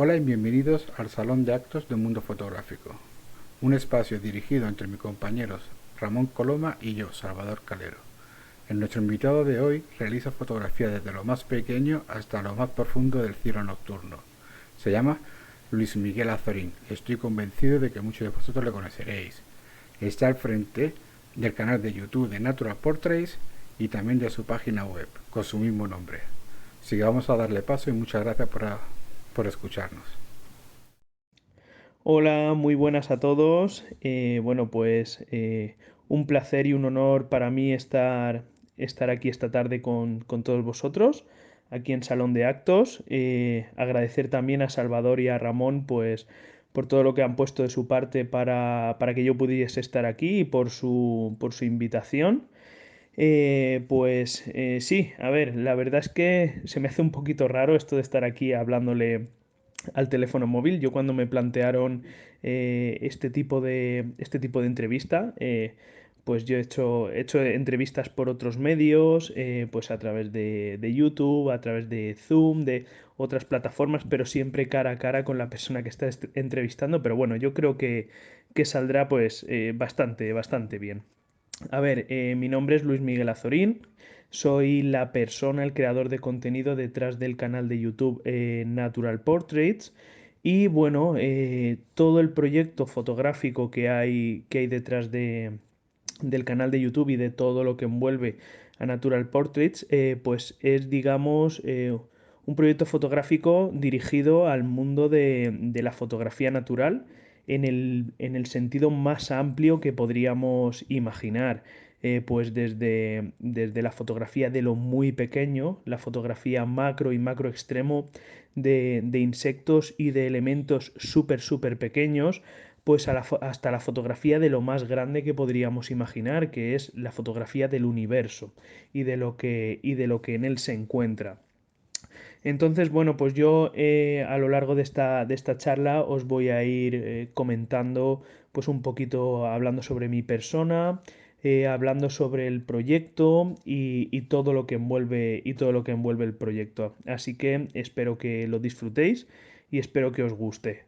Hola y bienvenidos al Salón de Actos de Mundo Fotográfico, un espacio dirigido entre mis compañeros Ramón Coloma y yo, Salvador Calero. Nuestro invitado de hoy realiza fotografía desde lo más pequeño hasta lo más profundo del cielo nocturno. Se llama Luis Miguel Azorín. Estoy convencido de que muchos de vosotros le conoceréis. Está al frente del canal de YouTube de Natural Portraits y también de su página web con su mismo nombre. Así que vamos a darle paso y muchas gracias por escucharnos. Hola, muy buenas a todos. Un placer y un honor para mí estar aquí esta tarde con todos vosotros, aquí en Salón de Actos. Agradecer también a Salvador y a Ramón, pues, por todo lo que han puesto de su parte para que yo pudiese estar aquí y por su invitación. Sí, a ver, la verdad es que se me hace un poquito raro esto de estar aquí hablándole al teléfono móvil. Yo cuando me plantearon este tipo de entrevista, pues yo he hecho entrevistas por otros medios, pues a través de YouTube, a través de Zoom, de otras plataformas, pero siempre cara a cara con la persona que está entrevistando. Pero bueno, yo creo que saldrá pues bastante bien. A ver, mi nombre es Luis Miguel Azorín, soy la persona, el creador de contenido detrás del canal de YouTube Natural Portraits y bueno, todo el proyecto fotográfico que hay detrás del canal de YouTube y de todo lo que envuelve a Natural Portraits, pues es, digamos, un proyecto fotográfico dirigido al mundo de la fotografía natural en el sentido más amplio que podríamos imaginar. Pues desde la fotografía de lo muy pequeño, la fotografía macro y macro extremo de insectos y de elementos súper pequeños, pues hasta la fotografía de lo más grande que podríamos imaginar, que es la fotografía del universo y de lo que en él se encuentra. Entonces, bueno, pues yo a lo largo de esta charla os voy a ir comentando, pues un poquito hablando sobre mi persona, hablando sobre el proyecto y todo lo que envuelve el proyecto. Así que espero que lo disfrutéis y espero que os guste.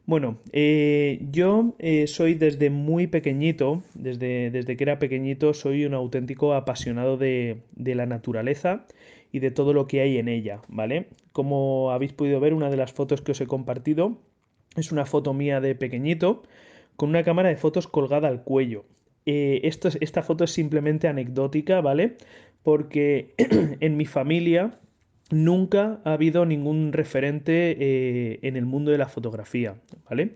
Bueno, yo soy desde muy pequeñito, desde que era pequeñito, soy un auténtico apasionado de la naturaleza y de todo lo que hay en ella, ¿vale? Como habéis podido ver, una de las fotos que os he compartido es una foto mía de pequeñito con una cámara de fotos colgada al cuello. Esta foto es simplemente anecdótica, ¿vale? Porque en mi familia nunca ha habido ningún referente en el mundo de la fotografía, ¿vale?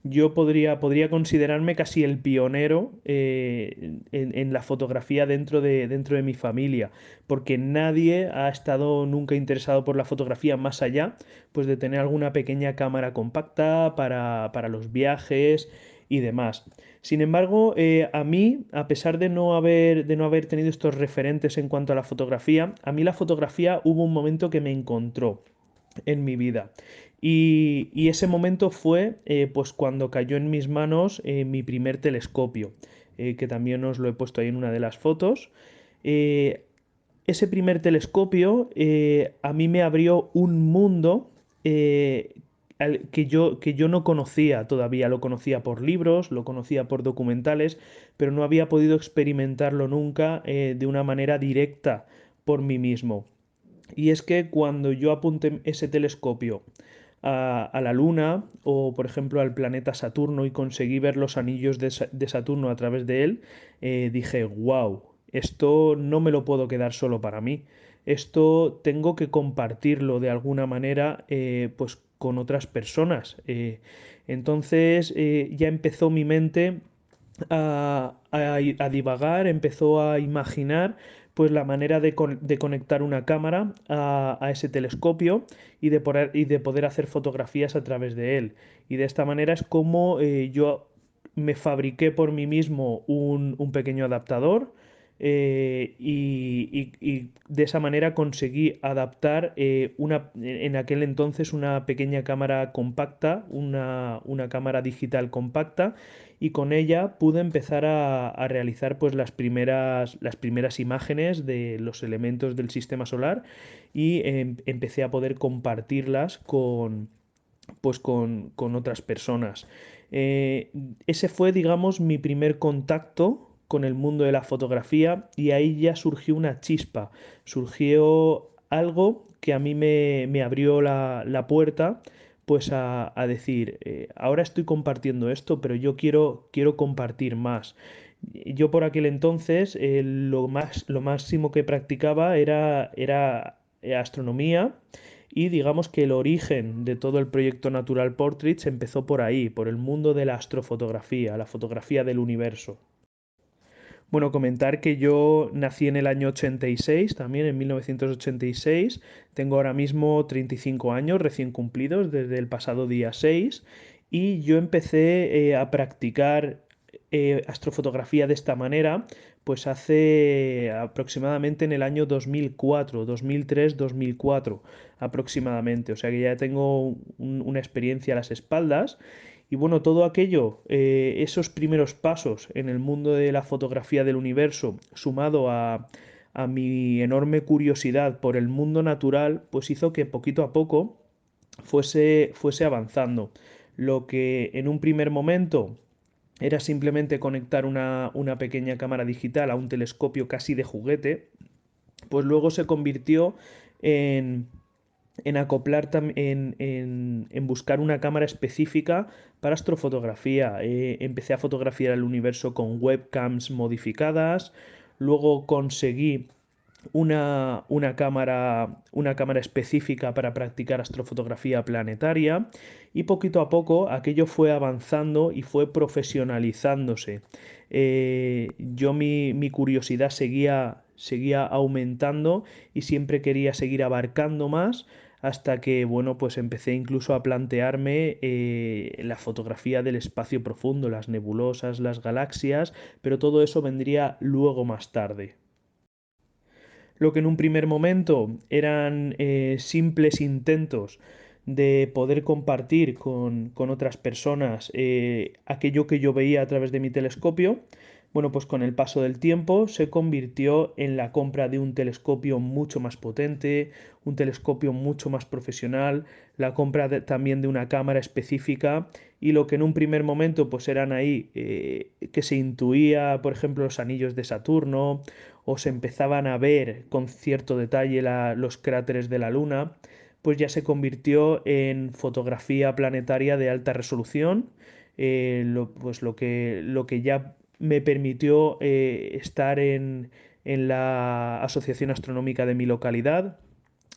Yo podría considerarme casi el pionero en la fotografía dentro de mi familia, porque nadie ha estado nunca interesado por la fotografía más allá, pues de tener alguna pequeña cámara compacta para los viajes y demás. Sin embargo, a mí, a pesar de no haber tenido estos referentes en cuanto a la fotografía, a mí la fotografía hubo un momento que me encontró en mi vida. Y ese momento fue pues cuando cayó en mis manos mi primer telescopio, que también os lo he puesto ahí en una de las fotos. Eh, Ese primer telescopio a mí me abrió un mundo que yo no conocía todavía. Lo conocía por libros, lo conocía por documentales, pero no había podido experimentarlo nunca de una manera directa por mí mismo. Y es que cuando yo apunté ese telescopio a la Luna o, por ejemplo, al planeta Saturno y conseguí ver los anillos de Saturno a través de él, dije, wow, esto no me lo puedo quedar solo para mí. Esto tengo que compartirlo de alguna manera, pues con otras personas. Entonces ya empezó mi mente a divagar, empezó a imaginar pues la manera de conectar una cámara a ese telescopio y de poder hacer fotografías a través de él. Y de esta manera es como yo me fabriqué por mí mismo un pequeño adaptador. y de esa manera conseguí adaptar en aquel entonces una pequeña cámara compacta, una cámara digital compacta, y con ella pude empezar a realizar pues las primeras imágenes de los elementos del sistema solar y empecé a poder compartirlas con otras personas. Eh, Ese fue, digamos, mi primer contacto con el mundo de la fotografía, y ahí ya surgió una chispa, surgió algo que a mí me abrió la puerta pues a decir, ahora estoy compartiendo esto, pero yo quiero compartir más. Yo por aquel entonces lo máximo que practicaba era astronomía, y digamos que el origen de todo el proyecto Natural Portraits empezó por ahí, por el mundo de la astrofotografía, la fotografía del universo. Bueno, comentar que yo nací en el año 86, también en 1986. Tengo ahora mismo 35 años recién cumplidos desde el pasado día 6, y yo empecé a practicar astrofotografía de esta manera pues hace aproximadamente en el año 2004, 2003, 2004 aproximadamente. O sea que ya tengo una experiencia a las espaldas. Y bueno, todo aquello, esos primeros pasos en el mundo de la fotografía del universo, sumado a mi enorme curiosidad por el mundo natural, pues hizo que poquito a poco fuese avanzando. Lo que en un primer momento era simplemente conectar una pequeña cámara digital a un telescopio casi de juguete, pues luego se convirtió en acoplar en buscar una cámara específica para astrofotografía. Empecé a fotografiar el universo con webcams modificadas, luego conseguí una cámara específica para practicar astrofotografía planetaria, y poquito a poco aquello fue avanzando y fue profesionalizándose. Mi curiosidad seguía aumentando y siempre quería seguir abarcando más, hasta que, bueno, pues empecé incluso a plantearme la fotografía del espacio profundo, las nebulosas, las galaxias, pero todo eso vendría luego más tarde. Lo que en un primer momento eran simples intentos de poder compartir con otras personas aquello que yo veía a través de mi telescopio, bueno, pues con el paso del tiempo se convirtió en la compra de un telescopio mucho más potente, un telescopio mucho más profesional, la compra también de una cámara específica, y lo que en un primer momento pues eran ahí que se intuía, por ejemplo, los anillos de Saturno, o se empezaban a ver con cierto detalle los cráteres de la Luna, pues ya se convirtió en fotografía planetaria de alta resolución, pues lo que ya me permitió estar en la Asociación Astronómica de mi localidad,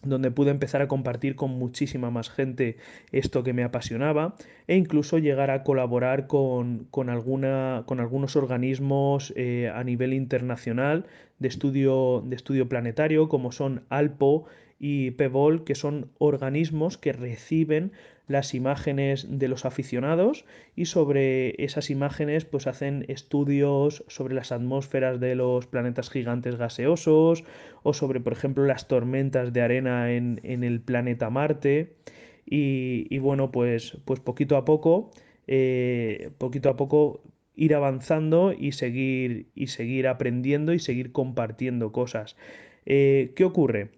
donde pude empezar a compartir con muchísima más gente esto que me apasionaba, e incluso llegar a colaborar con algunos organismos a nivel internacional de estudio planetario, como son ALPO y PEBOL, que son organismos que reciben las imágenes de los aficionados, y sobre esas imágenes pues hacen estudios sobre las atmósferas de los planetas gigantes gaseosos, o sobre, por ejemplo, las tormentas de arena en el planeta Marte. Y bueno, pues poquito a poco ir avanzando y seguir aprendiendo y seguir compartiendo cosas. ¿Qué ocurre?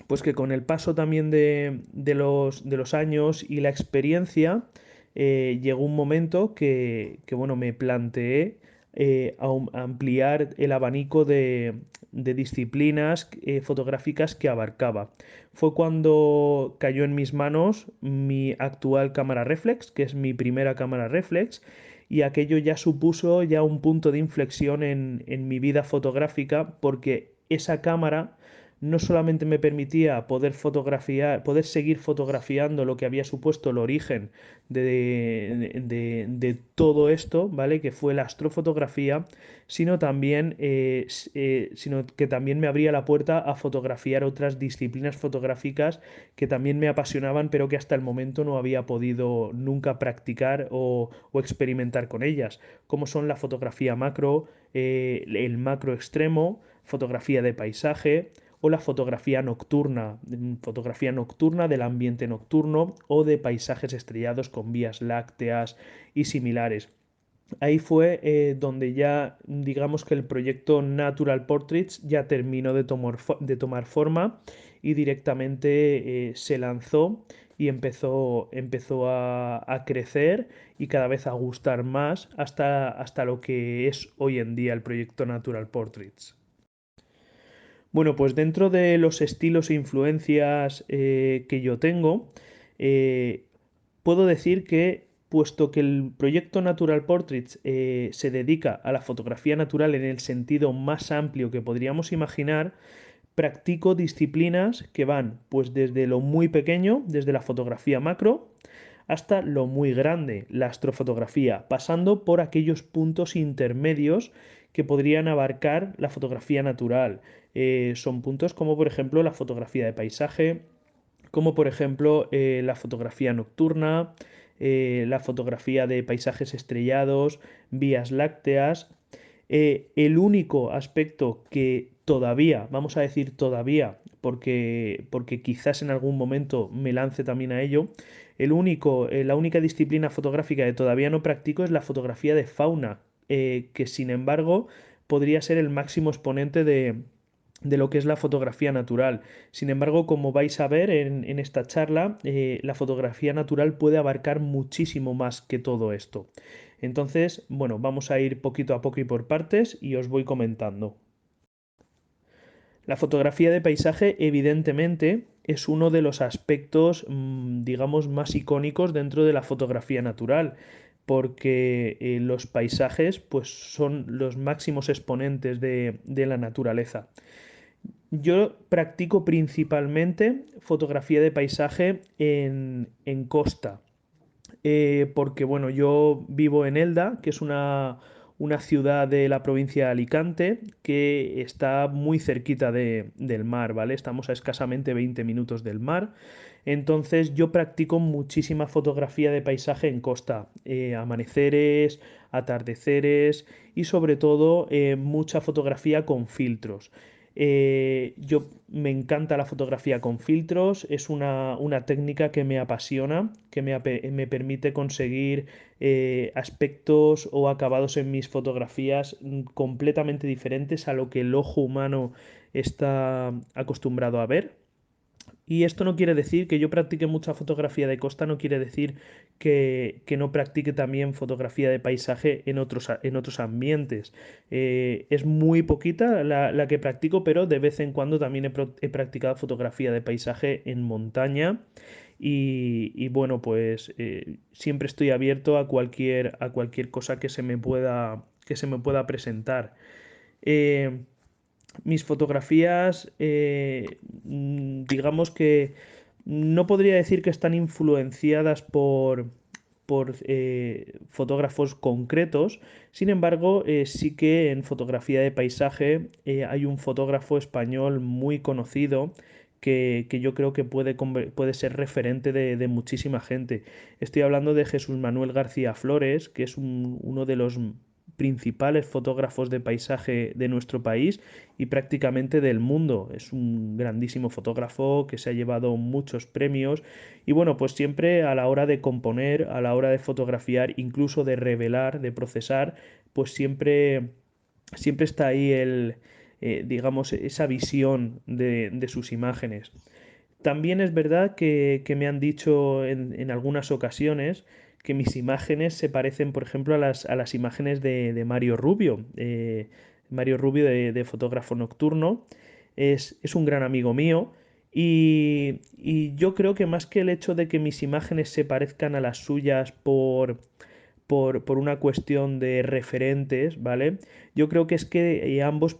Pues que con el paso también de los años y la experiencia, llegó un momento bueno, me planteé ampliar el abanico de disciplinas fotográficas que abarcaba. Fue cuando cayó en mis manos mi actual cámara reflex, que es mi primera cámara reflex, y aquello ya supuso ya un punto de inflexión en mi vida fotográfica, porque esa cámara no solamente me permitía poder fotografiar, poder seguir fotografiando lo que había supuesto el origen de todo esto, ¿vale? Que fue la astrofotografía, sino también, sino que también me abría la puerta a fotografiar otras disciplinas fotográficas que también me apasionaban, pero que hasta el momento no había podido nunca practicar o experimentar con ellas, como son la fotografía macro, el macro extremo, fotografía de paisaje o la fotografía nocturna del ambiente nocturno o de paisajes estrellados con vías lácteas y similares. Ahí fue donde ya digamos que el proyecto Natural Portraits ya terminó de tomar forma y directamente se lanzó y empezó a crecer y cada vez a gustar más hasta lo que es hoy en día el proyecto Natural Portraits. Bueno, pues dentro de los estilos e influencias que yo tengo, eh, puedo decir que, puesto que el proyecto Natural Portraits se dedica a la fotografía natural en el sentido más amplio que podríamos imaginar, practico disciplinas que van pues desde lo muy pequeño, desde la fotografía macro, hasta lo muy grande, la astrofotografía, pasando por aquellos puntos intermedios que podrían abarcar la fotografía natural. Son puntos como por ejemplo la fotografía de paisaje, como por ejemplo la fotografía nocturna, la fotografía de paisajes estrellados, vías lácteas. El único aspecto que todavía, vamos a decir todavía, porque quizás en algún momento me lance también a ello, la única disciplina fotográfica que todavía no practico es la fotografía de fauna, que sin embargo podría ser el máximo exponente de lo que es la fotografía natural. Sin embargo, como vais a ver en esta charla, la fotografía natural puede abarcar muchísimo más que todo esto. Entonces, bueno, vamos a ir poquito a poco y por partes y os voy comentando. La fotografía de paisaje, evidentemente, es uno de los aspectos, digamos, más icónicos dentro de la fotografía natural, porque los paisajes, pues, son los máximos exponentes de la naturaleza. Yo practico principalmente fotografía de paisaje en costa, porque bueno, yo vivo en Elda, que es una ciudad de la provincia de Alicante, que está muy cerquita del mar, ¿vale? Estamos a escasamente 20 minutos del mar. Entonces yo practico muchísima fotografía de paisaje en costa, amaneceres, atardeceres y sobre todo mucha fotografía con filtros. Yo me encanta la fotografía con filtros, es una técnica que me apasiona, que me permite conseguir aspectos o acabados en mis fotografías completamente diferentes a lo que el ojo humano está acostumbrado a ver. Y esto no quiere decir que yo practique mucha fotografía de costa, no quiere decir que no practique también fotografía de paisaje en otros ambientes. Es muy poquita la que practico, pero de vez en cuando también he practicado fotografía de paisaje en montaña. Y bueno, pues siempre estoy abierto a cualquier cosa que se me pueda presentar. Eh, Mis fotografías, digamos que no podría decir que están influenciadas por fotógrafos concretos, sin embargo, sí que en fotografía de paisaje hay un fotógrafo español muy conocido que yo creo que puede ser referente de muchísima gente. Estoy hablando de Jesús Manuel García Flores, que es uno de los principales fotógrafos de paisaje de nuestro país y prácticamente del mundo. Es un grandísimo fotógrafo que se ha llevado muchos premios y bueno, pues siempre a la hora de componer, a la hora de fotografiar, incluso de revelar, de procesar, pues siempre está ahí digamos, esa visión de sus imágenes. También es verdad que me han dicho en algunas ocasiones que mis imágenes se parecen, por ejemplo, a las imágenes de Mario Rubio. Mario Rubio de fotógrafo nocturno. Es un gran amigo mío y yo creo que más que el hecho de que mis imágenes se parezcan a las suyas por una cuestión de referentes, ¿vale? Yo creo que es que ambos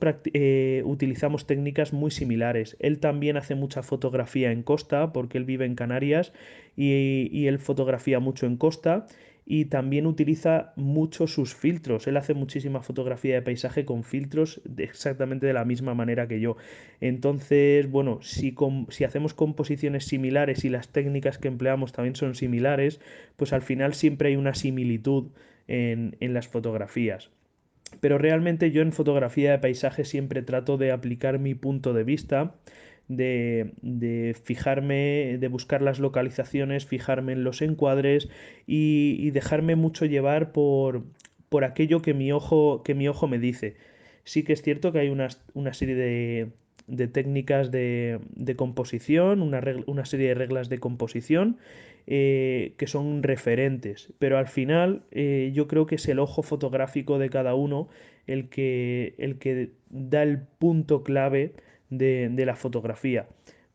utilizamos técnicas muy similares. Él también hace mucha fotografía en costa, porque él vive en Canarias y él fotografía mucho en costa y también utiliza mucho sus filtros. Él hace muchísima fotografía de paisaje con filtros exactamente de la misma manera que yo. Entonces, bueno, si hacemos composiciones similares y las técnicas que empleamos también son similares, pues al final siempre hay una similitud en las fotografías. Pero realmente yo en fotografía de paisaje siempre trato de aplicar mi punto de vista, de fijarme, de buscar las localizaciones, fijarme en los encuadres y dejarme mucho llevar por aquello que mi ojo me dice. Sí que es cierto que hay una serie de técnicas de composición, una serie de reglas de composición que son referentes, pero al final yo creo que es el ojo fotográfico de cada uno el que da el punto clave de la fotografía.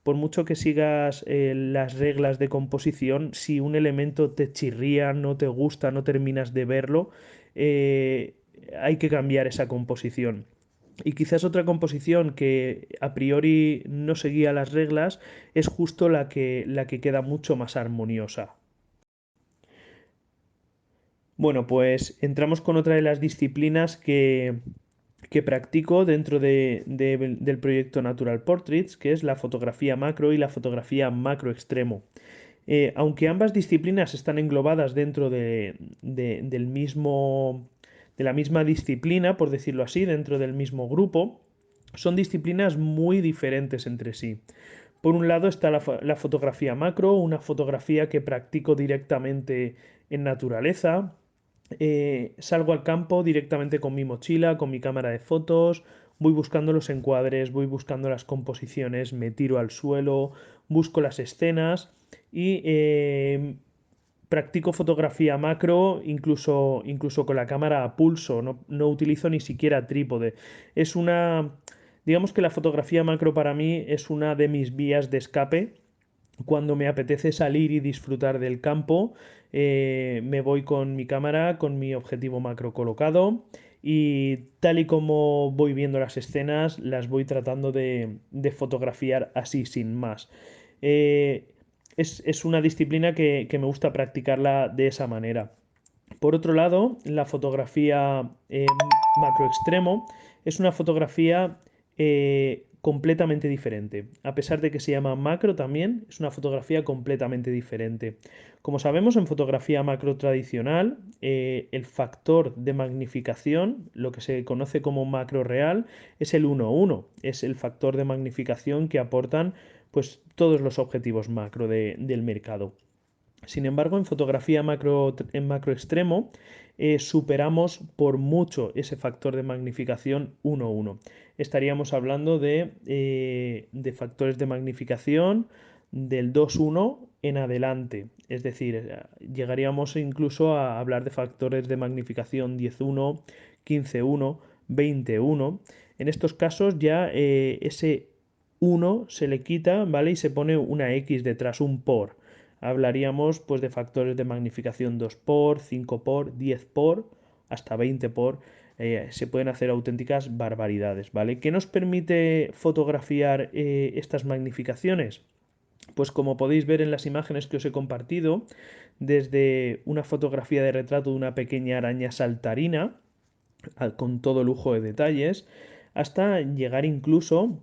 Por mucho que sigas las reglas de composición, si un elemento te chirría, no te gusta, no terminas de verlo, eh, hay que cambiar esa composición. Y quizás otra composición que a priori no seguía las reglas es justo la que queda mucho más armoniosa. Bueno, pues entramos con otra de las disciplinas que practico dentro del proyecto Natural Portraits, que es la fotografía macro y la fotografía macro extremo. Aunque ambas disciplinas están englobadas dentro del mismo, de la misma disciplina, por decirlo así, dentro del mismo grupo, son disciplinas muy diferentes entre sí. Por un lado está la fotografía macro, una fotografía que practico directamente en naturaleza. Salgo al campo directamente con mi mochila, con mi cámara de fotos, voy buscando los encuadres, voy buscando las composiciones, me tiro al suelo, busco las escenas y practico fotografía macro incluso con la cámara a pulso, no utilizo ni siquiera trípode. Es una, digamos que la fotografía macro para mí es una de mis vías de escape cuando me apetece salir y disfrutar del campo, me voy con mi cámara, con mi objetivo macro colocado y tal y como voy viendo las escenas, las voy tratando de fotografiar así, sin más. Eh, es una disciplina que me gusta practicarla de esa manera. Por otro lado, la fotografía macro extremo es una fotografía completamente diferente. A pesar de que se llama macro también, es una fotografía completamente diferente. Como sabemos, en fotografía macro tradicional, el factor de magnificación, lo que se conoce como macro real, es el 1:1. Es el factor de magnificación que aportan pues, todos los objetivos macro del mercado. Sin embargo, en fotografía en macro extremo superamos por mucho ese factor de magnificación 1:1. Estaríamos hablando de factores de magnificación del 2:1 en adelante. Es decir, llegaríamos incluso a hablar de factores de magnificación 10:1, 15:1, 20:1. En estos casos ya ese 1 se le quita, ¿vale? Y se pone una X detrás, un por. Hablaríamos pues de factores de magnificación 2 por, 5 por, 10 por, hasta 20 por. Se pueden hacer auténticas barbaridades, ¿vale? ¿Qué nos permite fotografiar estas magnificaciones? Pues como podéis ver en las imágenes que os he compartido, desde una fotografía de retrato de una pequeña araña saltarina, con todo lujo de detalles, hasta llegar incluso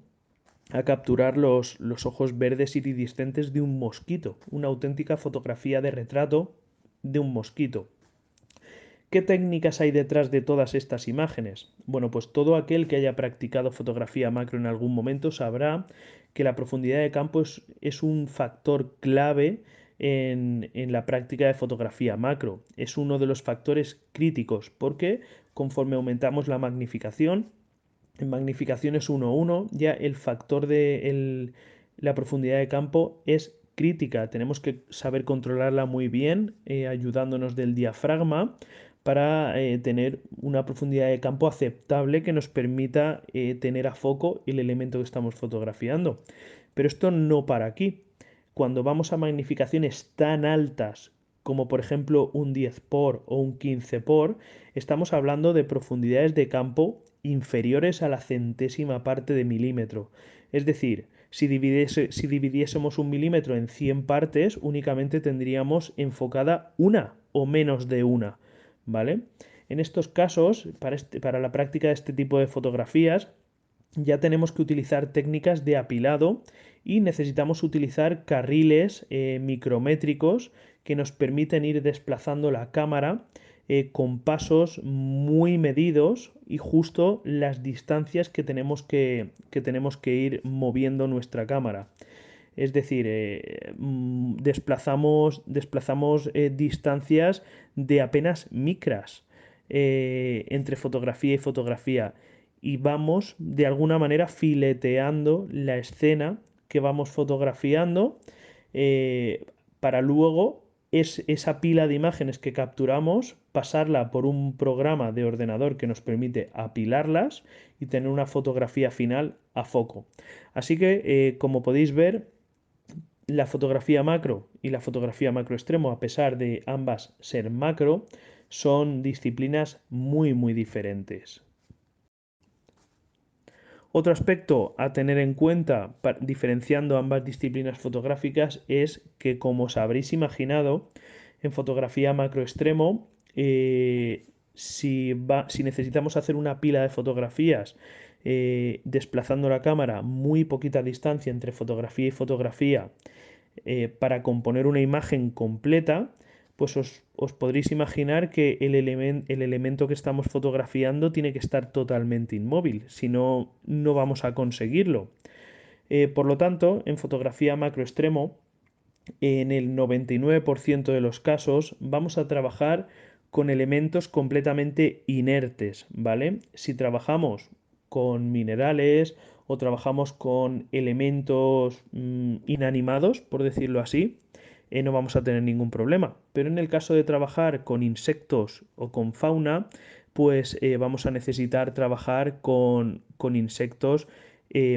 a capturar los ojos verdes iridiscentes de un mosquito, una auténtica fotografía de retrato de un mosquito. ¿Qué técnicas hay detrás de todas estas imágenes? Bueno, pues todo aquel que haya practicado fotografía macro en algún momento sabrá que la profundidad de campo es un factor clave en la práctica de fotografía macro. Es uno de los factores críticos porque conforme aumentamos la magnificación, en magnificaciones 1:1, ya el factor de la profundidad de campo es crítica. Tenemos que saber controlarla muy bien, ayudándonos del diafragma para tener una profundidad de campo aceptable que nos permita tener a foco el elemento que estamos fotografiando. Pero esto no para aquí. Cuando vamos a magnificaciones tan altas como por ejemplo un 10 por o un 15 por, estamos hablando de profundidades de campo inferiores a la centésima parte de milímetro. Es decir, si dividiésemos un milímetro en 100 partes, únicamente tendríamos enfocada una o menos de una, ¿vale? En estos casos, para la práctica de este tipo de fotografías, ya tenemos que utilizar técnicas de apilado y necesitamos utilizar carriles micrométricos que nos permiten ir desplazando la cámara con pasos muy medidos y justo las distancias que tenemos que ir moviendo nuestra cámara. Es decir, desplazamos distancias de apenas micras entre fotografía y fotografía y vamos de alguna manera fileteando la escena que vamos fotografiando eh, para luego esa pila de imágenes que capturamos pasarla por un programa de ordenador que nos permite apilarlas y tener una fotografía final a foco. Así que, como podéis ver, la fotografía macro y la fotografía macro extremo, a pesar de ambas ser macro, son disciplinas muy diferentes. Otro aspecto a tener en cuenta diferenciando ambas disciplinas fotográficas es que, como os habréis imaginado, en fotografía macro extremo, si necesitamos hacer una pila de fotografías desplazando la cámara muy poquita distancia entre fotografía y fotografía para componer una imagen completa, pues os podréis imaginar que el elemento que estamos fotografiando tiene que estar totalmente inmóvil, si no, no vamos a conseguirlo. Por lo tanto, en fotografía macro extremo, en el 99% de los casos vamos a trabajar con elementos completamente inertes, ¿vale? Si trabajamos con minerales o trabajamos con elementos inanimados, por decirlo así, no vamos a tener ningún problema. Pero en el caso de trabajar con insectos o con fauna, pues vamos a necesitar trabajar con insectos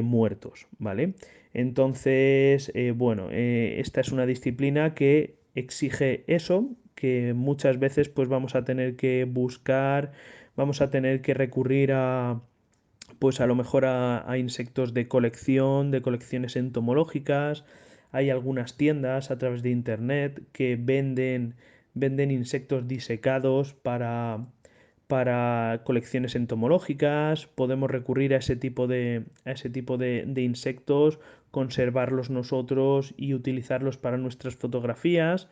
muertos, ¿vale? Entonces, bueno, esta es una disciplina que exige eso, que muchas veces pues vamos a tener que buscar, vamos a tener que recurrir a pues a lo mejor a insectos de colección, de colecciones entomológicas. Hay algunas tiendas a través de internet que venden insectos disecados para colecciones entomológicas. Podemos recurrir a ese tipo de insectos, conservarlos nosotros y utilizarlos para nuestras fotografías,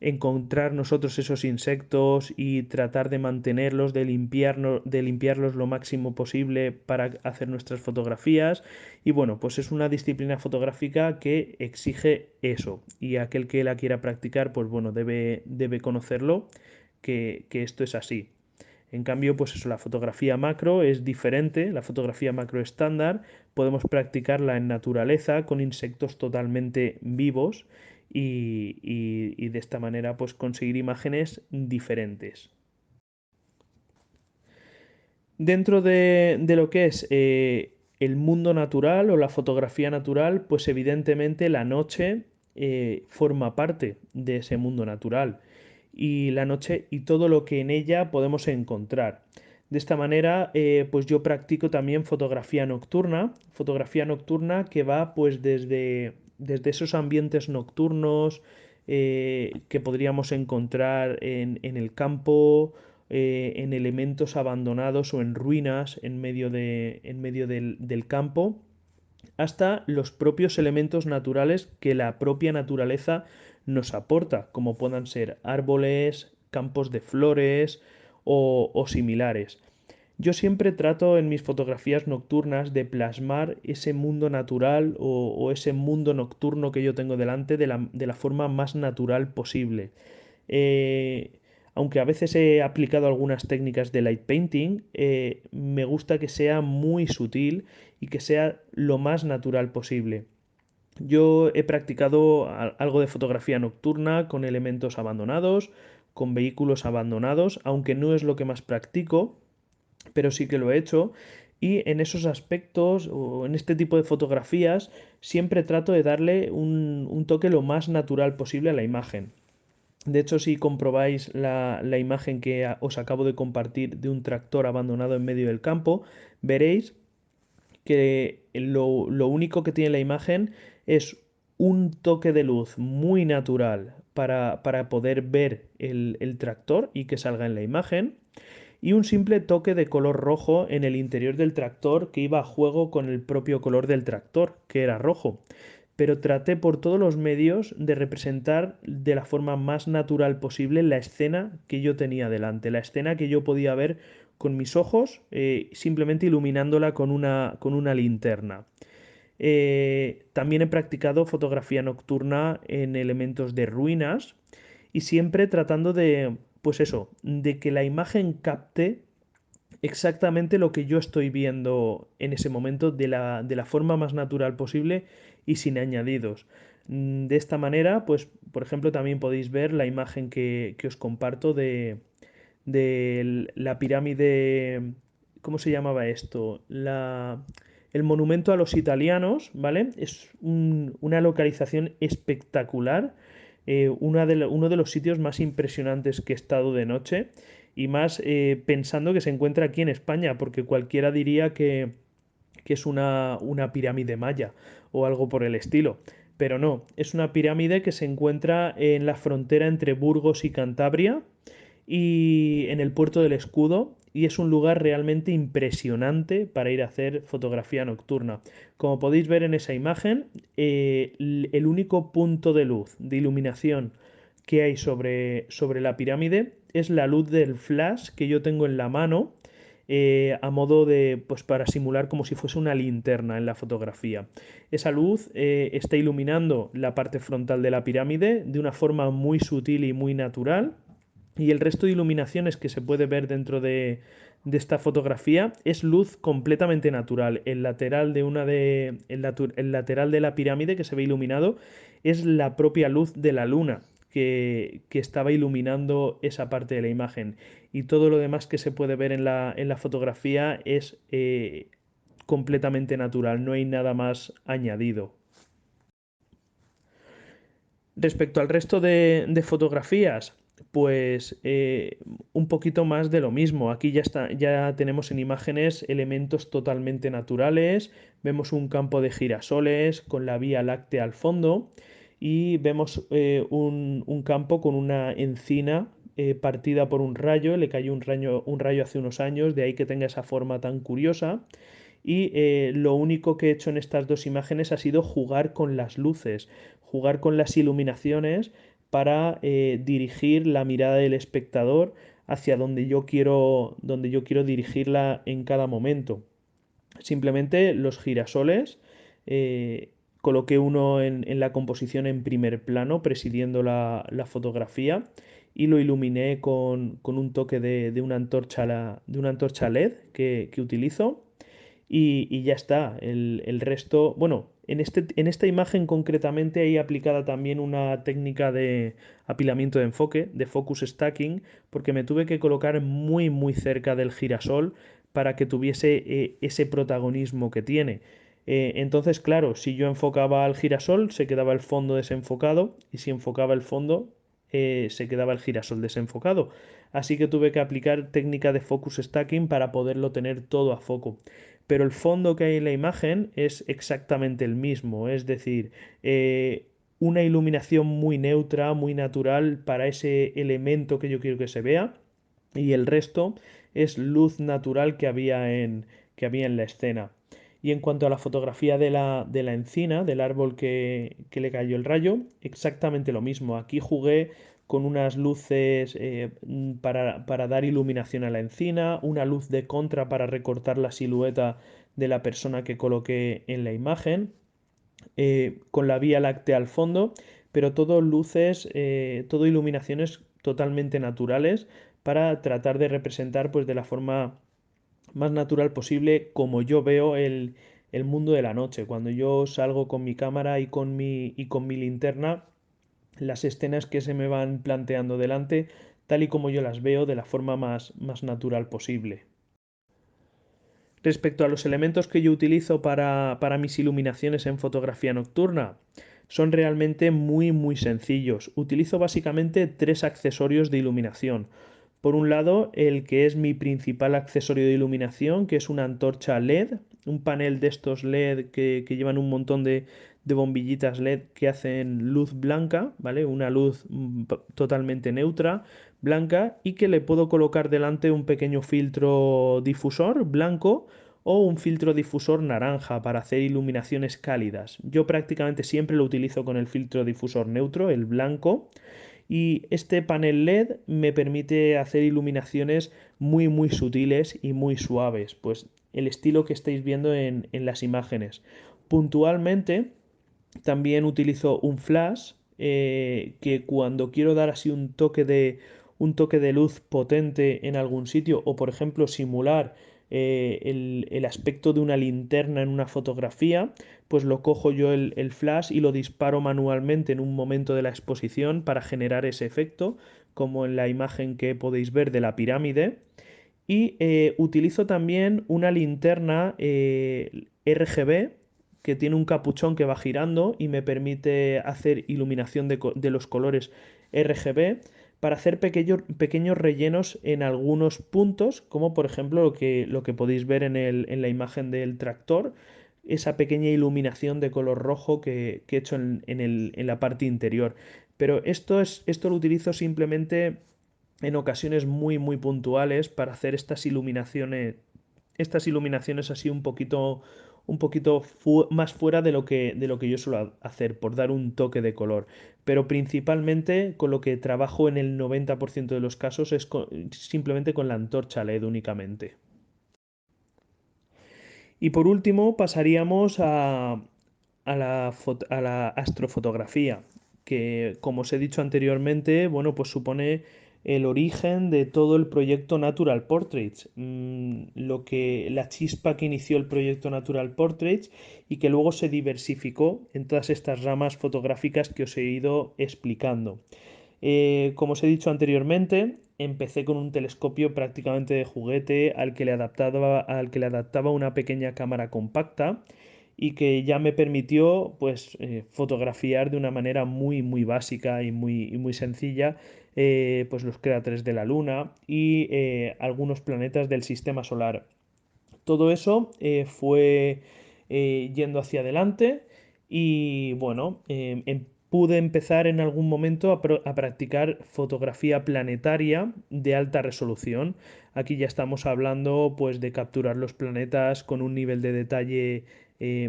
encontrar nosotros esos insectos y tratar de mantenerlos, de limpiarlos lo máximo posible para hacer nuestras fotografías. Y bueno, pues es una disciplina fotográfica que exige eso. Y aquel que la quiera practicar, pues bueno, debe conocerlo, que esto es así. En cambio, pues eso, la fotografía macro es diferente, la fotografía macro estándar, podemos practicarla en naturaleza con insectos totalmente vivos y de esta manera pues conseguir imágenes diferentes. Dentro de lo que es el mundo natural o la fotografía natural, pues evidentemente la noche forma parte de ese mundo natural y la noche y todo lo que en ella podemos encontrar. De esta manera, pues yo practico también fotografía nocturna que va pues desde esos ambientes nocturnos que podríamos encontrar en el campo, en elementos abandonados o en ruinas en medio del campo, hasta los propios elementos naturales que la propia naturaleza nos aporta, como puedan ser árboles, campos de flores o similares. Yo siempre trato en mis fotografías nocturnas de plasmar ese mundo natural o ese mundo nocturno que yo tengo delante de la forma más natural posible. Eh, Aunque a veces he aplicado algunas técnicas de light painting, me gusta que sea muy sutil y que sea lo más natural posible. Yo he practicado algo de fotografía nocturna con elementos abandonados, con vehículos abandonados, aunque no es lo que más practico, pero sí que lo he hecho. Y en esos aspectos o en este tipo de fotografías siempre trato de darle un toque lo más natural posible a la imagen. De hecho, si comprobáis la imagen que os acabo de compartir de un tractor abandonado en medio del campo, veréis que lo único que tiene la imagen es un toque de luz muy natural para poder ver el tractor y que salga en la imagen, y un simple toque de color rojo en el interior del tractor que iba a juego con el propio color del tractor, que era rojo. Pero traté por todos los medios de representar de la forma más natural posible la escena que yo tenía delante, la escena que yo podía ver con mis ojos, simplemente iluminándola con una linterna. También he practicado fotografía nocturna en elementos de ruinas y siempre tratando de, pues eso, de que la imagen capte exactamente lo que yo estoy viendo en ese momento de la forma más natural posible y sin añadidos. De esta manera, pues, por ejemplo, también podéis ver la imagen que os comparto de la pirámide. ¿Cómo se llamaba esto? El monumento a los italianos, ¿vale? Es una localización espectacular, uno de los sitios más impresionantes que he estado de noche y más pensando que se encuentra aquí en España, porque cualquiera diría que es una pirámide maya o algo por el estilo. Pero no, es una pirámide que se encuentra en la frontera entre Burgos y Cantabria y en el puerto del Escudo, y es un lugar realmente impresionante para ir a hacer fotografía nocturna. Como podéis ver en esa imagen, el único punto de luz, de iluminación que hay sobre la pirámide es la luz del flash que yo tengo en la mano, a modo de, pues para simular como si fuese una linterna en la fotografía. Esa luz está iluminando la parte frontal de la pirámide de una forma muy sutil y muy natural, y el resto de iluminaciones que se puede ver dentro de esta fotografía es luz completamente natural. El lateral de la pirámide que se ve iluminado es la propia luz de la luna que estaba iluminando esa parte de la imagen. Y todo lo demás que se puede ver en la fotografía es completamente natural, no hay nada más añadido. Respecto al resto de fotografías, pues un poquito más de lo mismo. Aquí ya está, ya tenemos en imágenes elementos totalmente naturales. Vemos un campo de girasoles con la Vía Láctea al fondo y vemos un campo con una encina partida por un rayo. Le cayó un rayo hace unos años, de ahí que tenga esa forma tan curiosa. Y lo único que he hecho en estas dos imágenes ha sido jugar con las luces, jugar con las iluminaciones para dirigir la mirada del espectador hacia donde yo quiero dirigirla en cada momento. Simplemente los girasoles, coloqué uno en la composición en primer plano, presidiendo la fotografía, y lo iluminé con un toque de una antorcha, de una antorcha LED que utilizo y ya está. El resto, bueno, en esta imagen concretamente hay aplicada también una técnica de apilamiento de enfoque, de focus stacking, porque me tuve que colocar muy muy cerca del girasol para que tuviese ese protagonismo que tiene. Entonces, claro, si yo enfocaba al girasol, se quedaba el fondo desenfocado, y si enfocaba el fondo, se quedaba el girasol desenfocado. Así que tuve que aplicar técnica de focus stacking para poderlo tener todo a foco, pero el fondo que hay en la imagen es exactamente el mismo, es decir, una iluminación muy neutra, muy natural para ese elemento que yo quiero que se vea, y el resto es luz natural que había en la escena. Y en cuanto a la fotografía de la encina, del árbol que le cayó el rayo, exactamente lo mismo. Aquí jugué con unas luces para dar iluminación a la encina, una luz de contra para recortar la silueta de la persona que coloqué en la imagen, con la Vía Láctea al fondo, pero todo luces, todo iluminaciones totalmente naturales para tratar de representar pues de la forma más natural posible como yo veo el mundo de la noche. Cuando yo salgo con mi cámara y con mi linterna, las escenas que se me van planteando delante, tal y como yo las veo, de la forma más natural posible. Respecto a los elementos que yo utilizo para mis iluminaciones en fotografía nocturna, Son realmente muy muy sencillos. Utilizo básicamente tres accesorios de iluminación. Por un lado, el que es mi principal accesorio de iluminación, que es una antorcha LED, un panel de estos LED que llevan un montón de bombillitas LED que hacen luz blanca, ¿vale? Una luz totalmente neutra, blanca, y que le puedo colocar delante un pequeño filtro difusor blanco o un filtro difusor naranja para hacer iluminaciones cálidas. Yo prácticamente siempre lo utilizo con el filtro difusor neutro, el blanco, y este panel LED me permite hacer iluminaciones muy muy sutiles y muy suaves, pues el estilo que estáis viendo en las imágenes. Puntualmente también utilizo un flash que cuando quiero dar así un toque de luz potente en algún sitio o por ejemplo simular el aspecto de una linterna en una fotografía, pues lo cojo yo el flash y lo disparo manualmente en un momento de la exposición para generar ese efecto, como en la imagen que podéis ver de la pirámide. Y utilizo también una linterna RGB que tiene un capuchón que va girando y me permite hacer iluminación de los colores RGB para hacer pequeños rellenos en algunos puntos, como por ejemplo lo que podéis ver en la imagen del tractor, esa pequeña iluminación de color rojo que he hecho en la parte interior. Pero esto lo utilizo simplemente en ocasiones muy muy puntuales para hacer estas iluminaciones así un poquito más fuera de lo que yo suelo hacer, por dar un toque de color. Pero principalmente con lo que trabajo en el 90% de los casos es simplemente con la antorcha LED únicamente. Y por último pasaríamos a la astrofotografía, que como os he dicho anteriormente, bueno, pues supone el origen de todo el proyecto Natural Portraits, la chispa que inició el proyecto Natural Portraits y que luego se diversificó en todas estas ramas fotográficas que os he ido explicando. Como os he dicho anteriormente, empecé con un telescopio prácticamente de juguete al que le adaptaba una pequeña cámara compacta y que ya me permitió pues fotografiar de una manera muy muy básica y muy sencilla pues los cráteres de la Luna y algunos planetas del sistema solar. Todo eso fue yendo hacia adelante y bueno, pude empezar en algún momento a practicar fotografía planetaria de alta resolución. Aquí ya estamos hablando pues de capturar los planetas con un nivel de detalle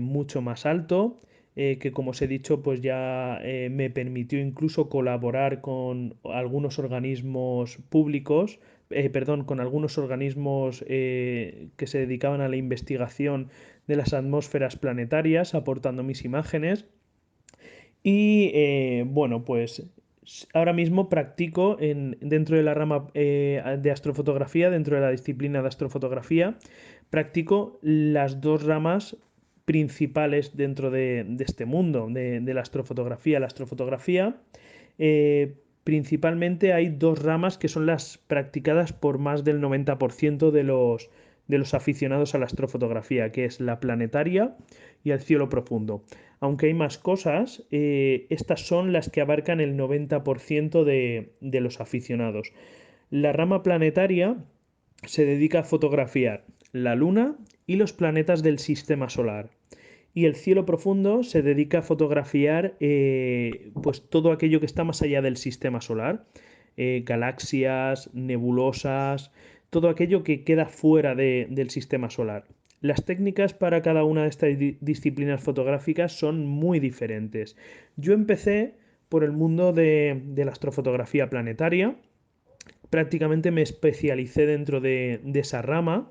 mucho más alto. Que como os he dicho, pues ya me permitió incluso colaborar con algunos organismos públicos, perdón, con algunos organismos que se dedicaban a la investigación de las atmósferas planetarias, aportando mis imágenes. Y bueno, pues ahora mismo practico dentro de la rama de astrofotografía, dentro de la disciplina de astrofotografía, practico las dos ramas principales dentro de este mundo, de la astrofotografía. La astrofotografía, principalmente hay dos ramas que son las practicadas por más del 90% de los aficionados a la astrofotografía, que es la planetaria y el cielo profundo. Aunque hay más cosas, estas son las que abarcan el 90% de los aficionados. La rama planetaria se dedica a fotografiar la Luna y los planetas del sistema solar. Y el cielo profundo se dedica a fotografiar pues todo aquello que está más allá del sistema solar, galaxias, nebulosas, todo aquello que queda fuera del sistema solar. Las técnicas para cada una de estas disciplinas fotográficas son muy diferentes. Yo empecé por el mundo de la astrofotografía planetaria, prácticamente me especialicé dentro de esa rama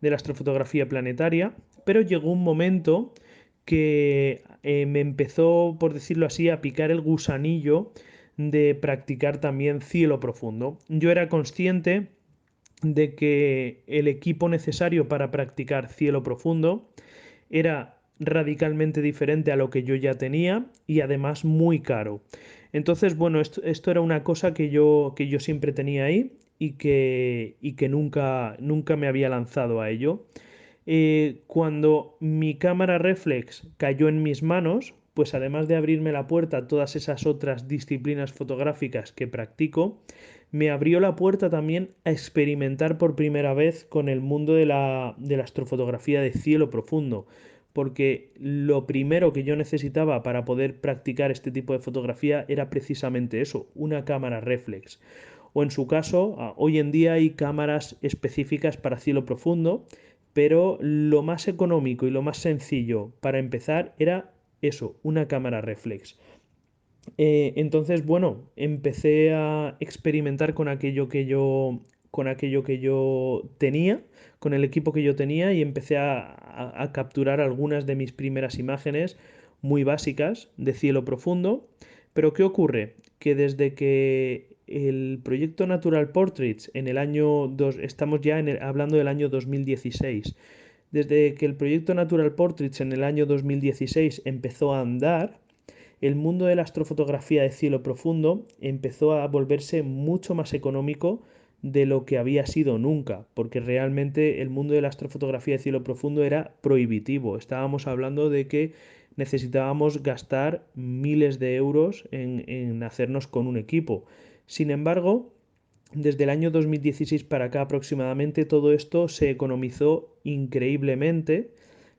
de la astrofotografía planetaria, pero llegó un momento que me empezó, por decirlo así, a picar el gusanillo de practicar también cielo profundo. Yo era consciente de que el equipo necesario para practicar cielo profundo era radicalmente diferente a lo que yo ya tenía y además muy caro. Entonces, bueno, esto era una cosa que yo siempre tenía ahí y que nunca me había lanzado a ello. Cuando mi cámara reflex cayó en mis manos, pues además de abrirme la puerta a todas esas otras disciplinas fotográficas que practico, me abrió la puerta también a experimentar por primera vez con el mundo de la astrofotografía de cielo profundo, porque lo primero que yo necesitaba para poder practicar este tipo de fotografía era precisamente eso, una cámara reflex. O en su caso, hoy en día hay cámaras específicas para cielo profundo, pero lo más económico y lo más sencillo para empezar era eso, una cámara reflex. Entonces, bueno, empecé a experimentar con aquello que yo tenía, con el equipo que yo tenía y empecé a capturar algunas de mis primeras imágenes muy básicas de cielo profundo. Pero ¿qué ocurre? Que desde que el proyecto Natural Portraits en el año 2, estamos ya hablando del año 2016, desde que el proyecto Natural Portraits en el año 2016 empezó a andar, el mundo de la astrofotografía de cielo profundo empezó a volverse mucho más económico de lo que había sido nunca, porque realmente el mundo de la astrofotografía de cielo profundo era prohibitivo. Estábamos hablando de que necesitábamos gastar miles de euros en hacernos con un equipo. Sin embargo, desde el año 2016 para acá aproximadamente todo esto se economizó increíblemente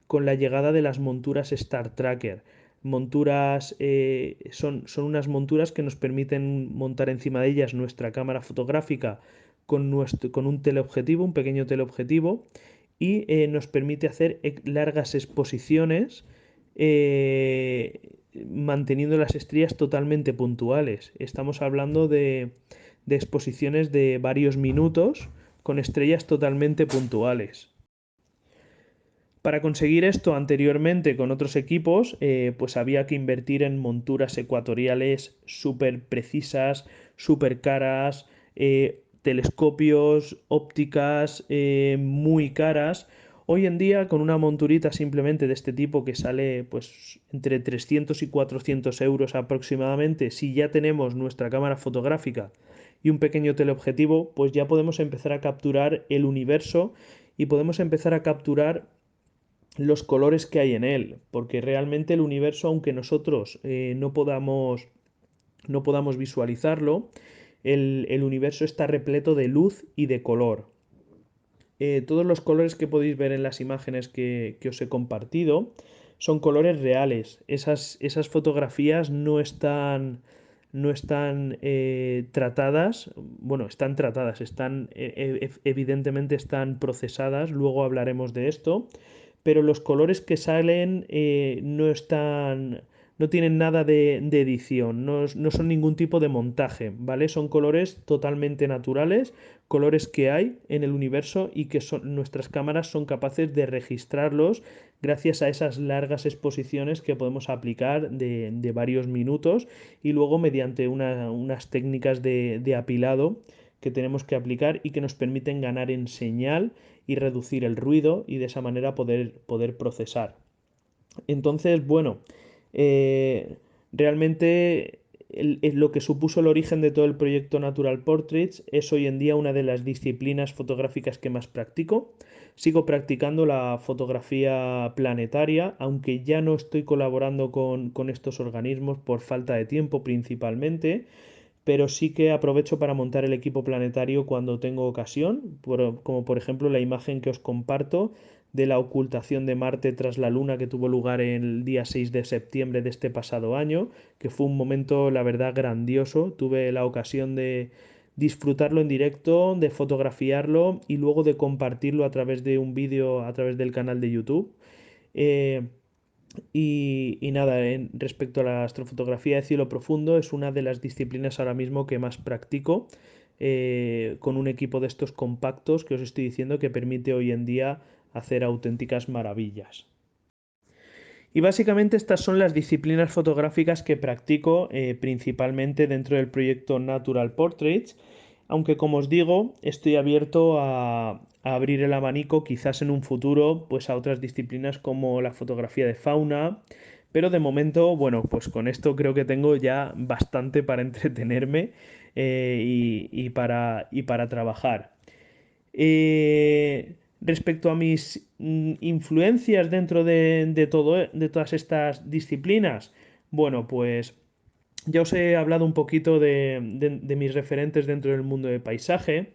con la llegada de las monturas Star Tracker. Son unas monturas que nos permiten montar encima de ellas nuestra cámara fotográfica con un teleobjetivo, un pequeño teleobjetivo, y nos permite hacer largas exposiciones manteniendo las estrellas totalmente puntuales. Estamos hablando de exposiciones de varios minutos con estrellas totalmente puntuales. Para conseguir esto anteriormente con otros equipos, pues había que invertir en monturas ecuatoriales súper precisas, súper caras, telescopios, ópticas muy caras. Hoy en día, con una monturita simplemente de este tipo que sale pues entre 300 y 400 euros aproximadamente, si ya tenemos nuestra cámara fotográfica y un pequeño teleobjetivo, pues ya podemos empezar a capturar el universo y podemos empezar a capturar los colores que hay en él, porque realmente el universo, aunque nosotros no podamos visualizarlo, el universo está repleto de luz y de color. Todos los colores que podéis ver en las imágenes que os he compartido son colores reales. Esas fotografías no están tratadas, bueno, están tratadas, evidentemente están procesadas, luego hablaremos de esto, pero los colores que salen no tienen nada de edición, no son ningún tipo de montaje, ¿vale? Son colores totalmente naturales, colores que hay en el universo y que nuestras cámaras son capaces de registrarlos gracias a esas largas exposiciones que podemos aplicar de varios minutos y luego mediante unas técnicas de apilado que tenemos que aplicar y que nos permiten ganar en señal y reducir el ruido y de esa manera poder procesar. Entonces, bueno, realmente lo que supuso el origen de todo el proyecto Natural Portraits es hoy en día una de las disciplinas fotográficas que más practico. Sigo practicando la fotografía planetaria, aunque ya no estoy colaborando con estos organismos por falta de tiempo principalmente, pero sí que aprovecho para montar el equipo planetario cuando tengo ocasión, como por ejemplo la imagen que os comparto de la ocultación de Marte tras la Luna que tuvo lugar el día 6 de septiembre de este pasado año, que fue un momento, la verdad, grandioso. Tuve la ocasión de disfrutarlo en directo, de fotografiarlo y luego de compartirlo a través de un vídeo a través del canal de YouTube. Eh, y nada, respecto a la astrofotografía de cielo profundo, es una de las disciplinas ahora mismo que más practico, con un equipo de estos compactos que os estoy diciendo que permite hoy en día hacer auténticas maravillas. Y básicamente estas son las disciplinas fotográficas que practico principalmente dentro del proyecto Natural Portraits, aunque como os digo, estoy abierto a abrir el abanico quizás en un futuro pues a otras disciplinas como la fotografía de fauna, pero de momento, bueno, pues con esto creo que tengo ya bastante para entretenerme y para trabajar. Respecto a mis influencias dentro de todas estas disciplinas, Bueno, pues ya os he hablado un poquito de mis referentes dentro del mundo de paisaje.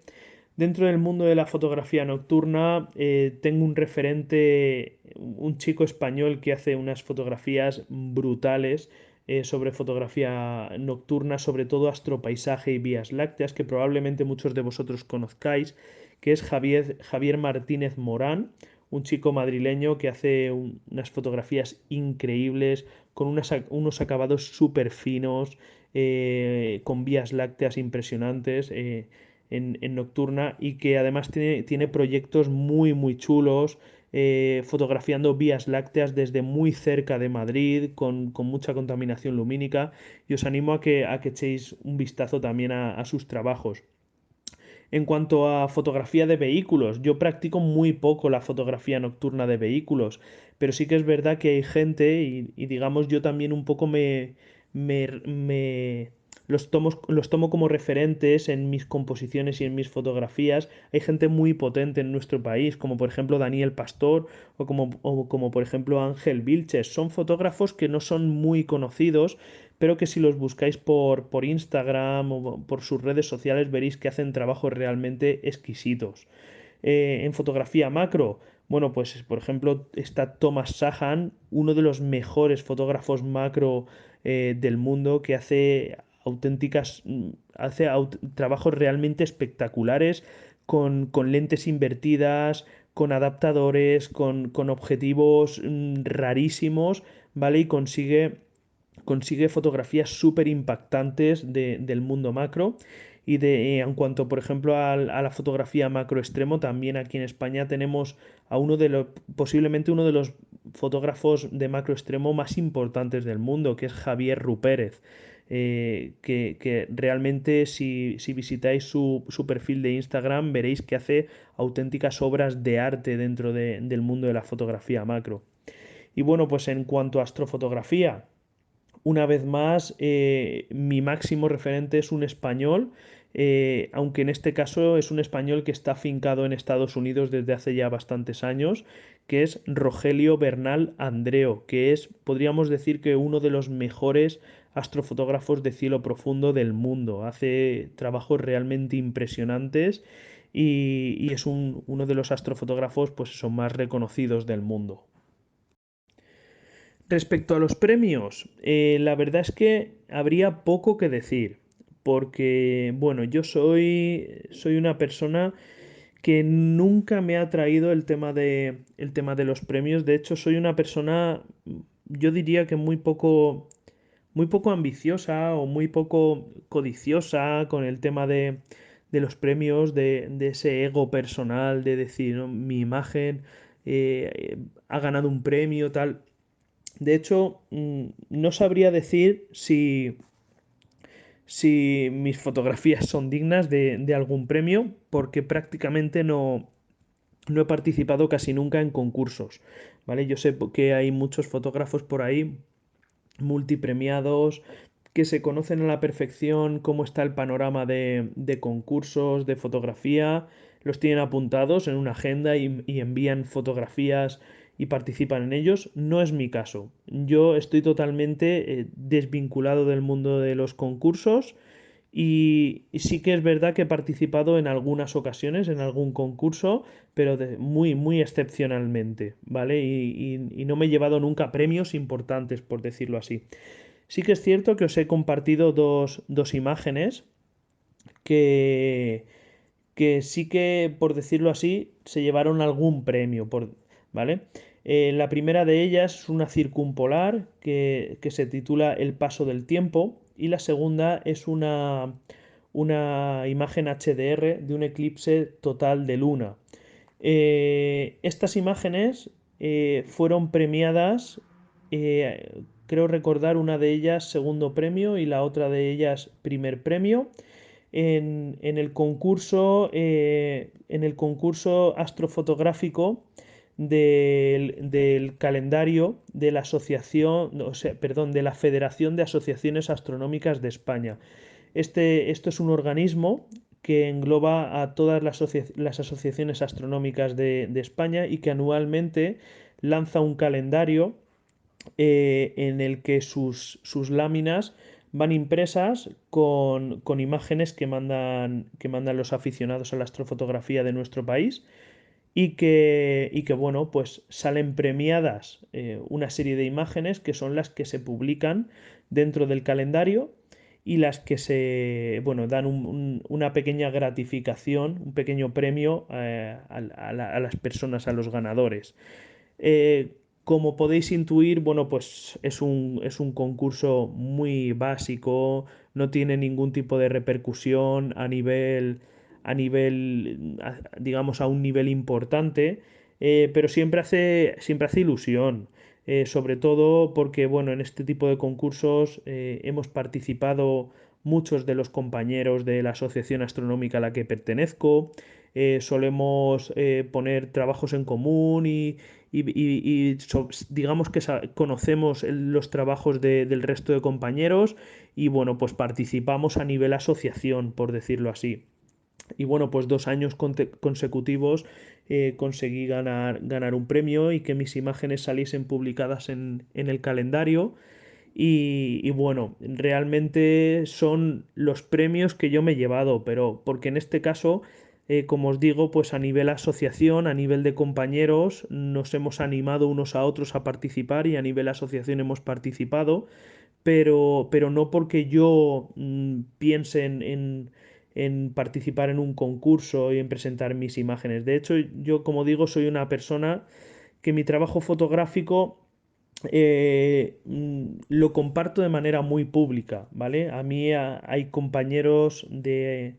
Dentro del mundo de la fotografía nocturna, tengo un referente, un chico español que hace unas fotografías brutales sobre fotografía nocturna, sobre todo astropaisaje y vías lácteas, que probablemente muchos de vosotros conozcáis, que es Javier Martínez Morán, un chico madrileño que hace unas fotografías increíbles, con unos acabados súper finos, con vías lácteas impresionantes. En nocturna y que además tiene proyectos muy muy chulos, fotografiando vías lácteas desde muy cerca de Madrid con mucha contaminación lumínica, y os animo a que echéis un vistazo también a sus trabajos. En cuanto a fotografía de vehículos, yo practico muy poco la fotografía nocturna de vehículos, pero sí que es verdad que hay gente y digamos yo también un poco me los tomo como referentes en mis composiciones y en mis fotografías. Hay gente muy potente en nuestro país, como por ejemplo Daniel Pastor o como por ejemplo Ángel Vilches. Son fotógrafos que no son muy conocidos, pero que si los buscáis por Instagram o por sus redes sociales veréis que hacen trabajos realmente exquisitos. En fotografía macro, bueno, pues por ejemplo está Thomas Sahan, uno de los mejores fotógrafos macro del mundo, que hace trabajos realmente espectaculares con lentes invertidas, con adaptadores, con objetivos rarísimos, ¿vale? Y consigue fotografías súper impactantes del mundo macro. Y en cuanto, por ejemplo, a la fotografía macro extremo, también aquí en España tenemos a posiblemente uno de los fotógrafos de macro extremo más importantes del mundo, que es Javier Rupérez. Que realmente si visitáis su perfil de Instagram veréis que hace auténticas obras de arte dentro del mundo de la fotografía macro. Y bueno, pues en cuanto a astrofotografía, una vez más, mi máximo referente es un español, aunque en este caso es un español que está afincado en Estados Unidos desde hace ya bastantes años, que es Rogelio Bernal Andreo, que es, podríamos decir que uno de los mejores astrofotógrafos de cielo profundo del mundo. Hace trabajos realmente impresionantes y es uno de los astrofotógrafos pues, son más reconocidos del mundo. Respecto a los premios, la verdad es que habría poco que decir, porque, bueno, yo soy una persona que nunca me ha traído el tema de los premios. De hecho, soy una persona, yo diría que muy poco ambiciosa o muy poco codiciosa con el tema de los premios, de ese ego personal, de decir, "No, mi imagen ha ganado un premio, tal". De hecho, no sabría decir si mis fotografías son dignas de algún premio, porque prácticamente no he participado casi nunca en concursos, ¿vale? Yo sé que hay muchos fotógrafos por ahí multipremiados que se conocen a la perfección cómo está el panorama de concursos de fotografía, los tienen apuntados en una agenda y envían fotografías y participan en ellos. No es mi caso. Yo estoy totalmente desvinculado del mundo de los concursos y sí que es verdad que he participado en algunas ocasiones en algún concurso, pero muy, muy excepcionalmente, ¿vale? Y no me he llevado nunca premios importantes, por decirlo así. Sí que es cierto que os he compartido dos imágenes que, que sí que, por decirlo así, se llevaron algún premio, ¿vale? La primera de ellas es una circumpolar que se titula El paso del tiempo, y la segunda es una imagen HDR de un eclipse total de luna. Estas imágenes fueron premiadas, creo recordar una de ellas segundo premio y la otra de ellas primer premio, en el concurso astrofotográfico del calendario de la asociación, o sea, perdón, de la Federación de Asociaciones Astronómicas de España. Esto es un organismo que engloba a todas las asociaciones astronómicas de España y que anualmente lanza un calendario en el que sus láminas van impresas con imágenes que mandan los aficionados a la astrofotografía de nuestro país y que bueno, pues salen premiadas una serie de imágenes que son las que se publican dentro del calendario y las que bueno, dan una pequeña gratificación, un pequeño premio a las personas, a los ganadores. Como podéis intuir, bueno, pues es un concurso muy básico, no tiene ningún tipo de repercusión digamos, a un nivel importante, pero siempre hace ilusión. Sobre todo porque, bueno, en este tipo de concursos hemos participado muchos de los compañeros de la Asociación Astronómica a la que pertenezco. Solemos poner trabajos en común y digamos que conocemos los trabajos del resto de compañeros y bueno, pues participamos a nivel asociación, por decirlo así. Y bueno, pues 2 años consecutivos conseguí ganar un premio y que mis imágenes saliesen publicadas en el calendario. Y bueno, realmente son los premios que yo me he llevado, pero porque en este caso, como os digo, pues a nivel asociación, a nivel de compañeros, nos hemos animado unos a otros a participar y a nivel asociación hemos participado, pero no porque yo piense en participar en un concurso y en presentar mis imágenes. De hecho, yo, como digo, soy una persona que mi trabajo fotográfico lo comparto de manera muy pública, ¿vale? A mí hay compañeros de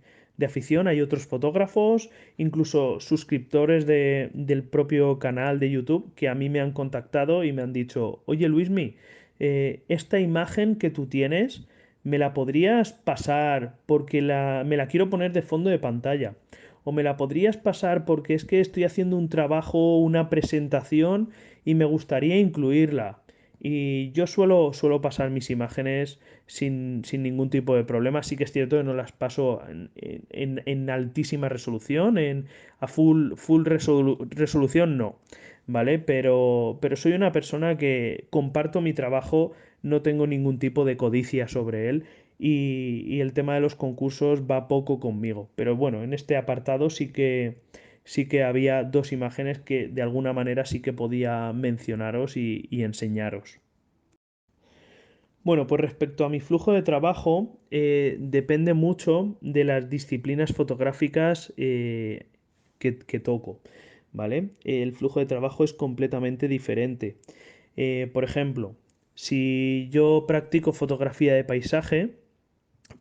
afición, hay otros fotógrafos, incluso suscriptores del propio canal de YouTube que a mí me han contactado y me han dicho, oye Luismi, esta imagen que tú tienes, ¿me la podrías pasar porque me la quiero poner de fondo de pantalla? O me la podrías pasar porque es que estoy haciendo un trabajo, una presentación y me gustaría incluirla. Y yo suelo pasar mis imágenes sin ningún tipo de problema. Sí que es cierto que no las paso en altísima resolución, a full resolución no, ¿vale? Pero soy una persona que comparto mi trabajo, no tengo ningún tipo de codicia sobre él y el tema de los concursos va poco conmigo. Pero bueno, en este apartado sí que había 2 imágenes que de alguna manera sí que podía mencionaros y enseñaros. Bueno, pues respecto a mi flujo de trabajo, depende mucho de las disciplinas fotográficas que toco, ¿vale? El flujo de trabajo es completamente diferente. Por ejemplo, si yo practico fotografía de paisaje,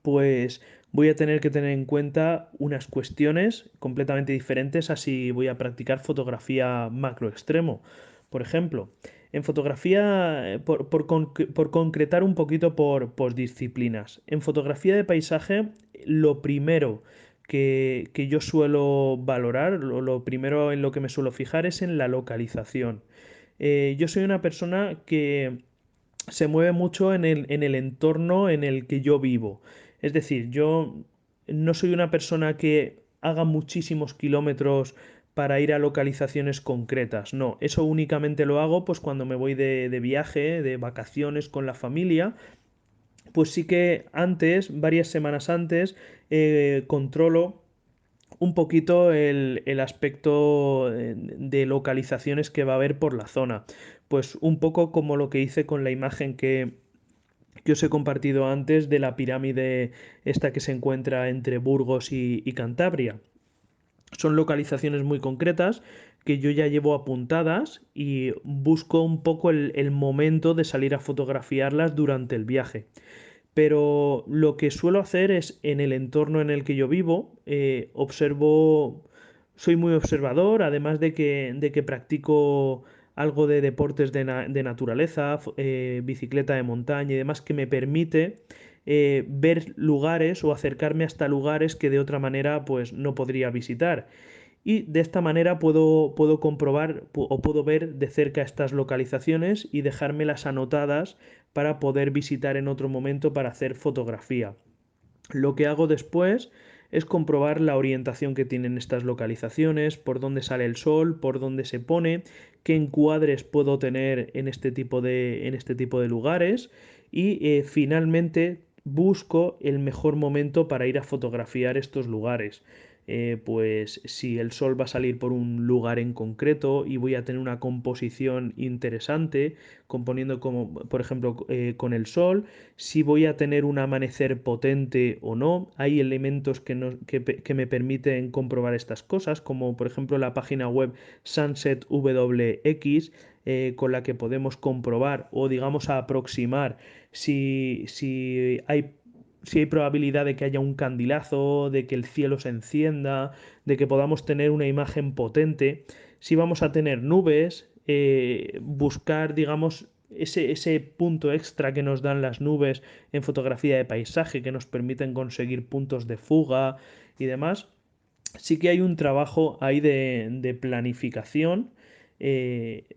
pues voy a tener que tener en cuenta unas cuestiones completamente diferentes a si voy a practicar fotografía macro extremo. Por ejemplo, en fotografía, por concretar un poquito por disciplinas, en fotografía de paisaje, lo primero que yo suelo valorar, lo primero en lo que me suelo fijar es en la localización. Yo soy una persona que se mueve mucho en el entorno en el que yo vivo. Es decir, yo no soy una persona que haga muchísimos kilómetros para ir a localizaciones concretas. No, eso únicamente lo hago pues cuando me voy de viaje, de vacaciones con la familia. Pues sí que antes, varias semanas antes, controlo un poquito el aspecto de localizaciones que va a haber por la zona. Pues un poco como lo que hice con la imagen que os he compartido antes de la pirámide esta que se encuentra entre Burgos y Cantabria. Son localizaciones muy concretas que yo ya llevo apuntadas y busco un poco el momento de salir a fotografiarlas durante el viaje. Pero lo que suelo hacer es en el entorno en el que yo vivo, soy muy observador, además de que practico algo de deportes de naturaleza, bicicleta de montaña y demás, que me permite ver lugares o acercarme hasta lugares que de otra manera pues no podría visitar. Y de esta manera puedo comprobar o puedo ver de cerca estas localizaciones y dejármelas anotadas para poder visitar en otro momento para hacer fotografía. Lo que hago después es comprobar la orientación que tienen estas localizaciones, por dónde sale el sol, por dónde se pone, qué encuadres puedo tener en este tipo de lugares y finalmente busco el mejor momento para ir a fotografiar estos lugares. Pues si el sol va a salir por un lugar en concreto y voy a tener una composición interesante, componiendo como, por ejemplo, con el sol, si voy a tener un amanecer potente o no. Hay elementos que me permiten comprobar estas cosas, como por ejemplo la página web Sunset WX, con la que podemos comprobar o digamos aproximar si hay probabilidad de que haya un candilazo, de que el cielo se encienda, de que podamos tener una imagen potente. Si vamos a tener nubes, buscar, digamos, ese punto extra que nos dan las nubes en fotografía de paisaje, que nos permiten conseguir puntos de fuga y demás. Sí que hay un trabajo ahí de planificación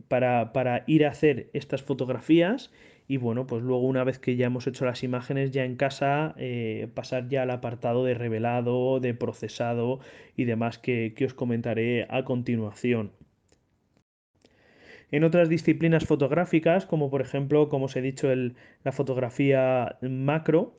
para ir a hacer estas fotografías y bueno, pues luego una vez que ya hemos hecho las imágenes ya en casa, pasar ya al apartado de revelado, de procesado y demás que os comentaré a continuación. En otras disciplinas fotográficas, como por ejemplo, como os he dicho, la fotografía macro,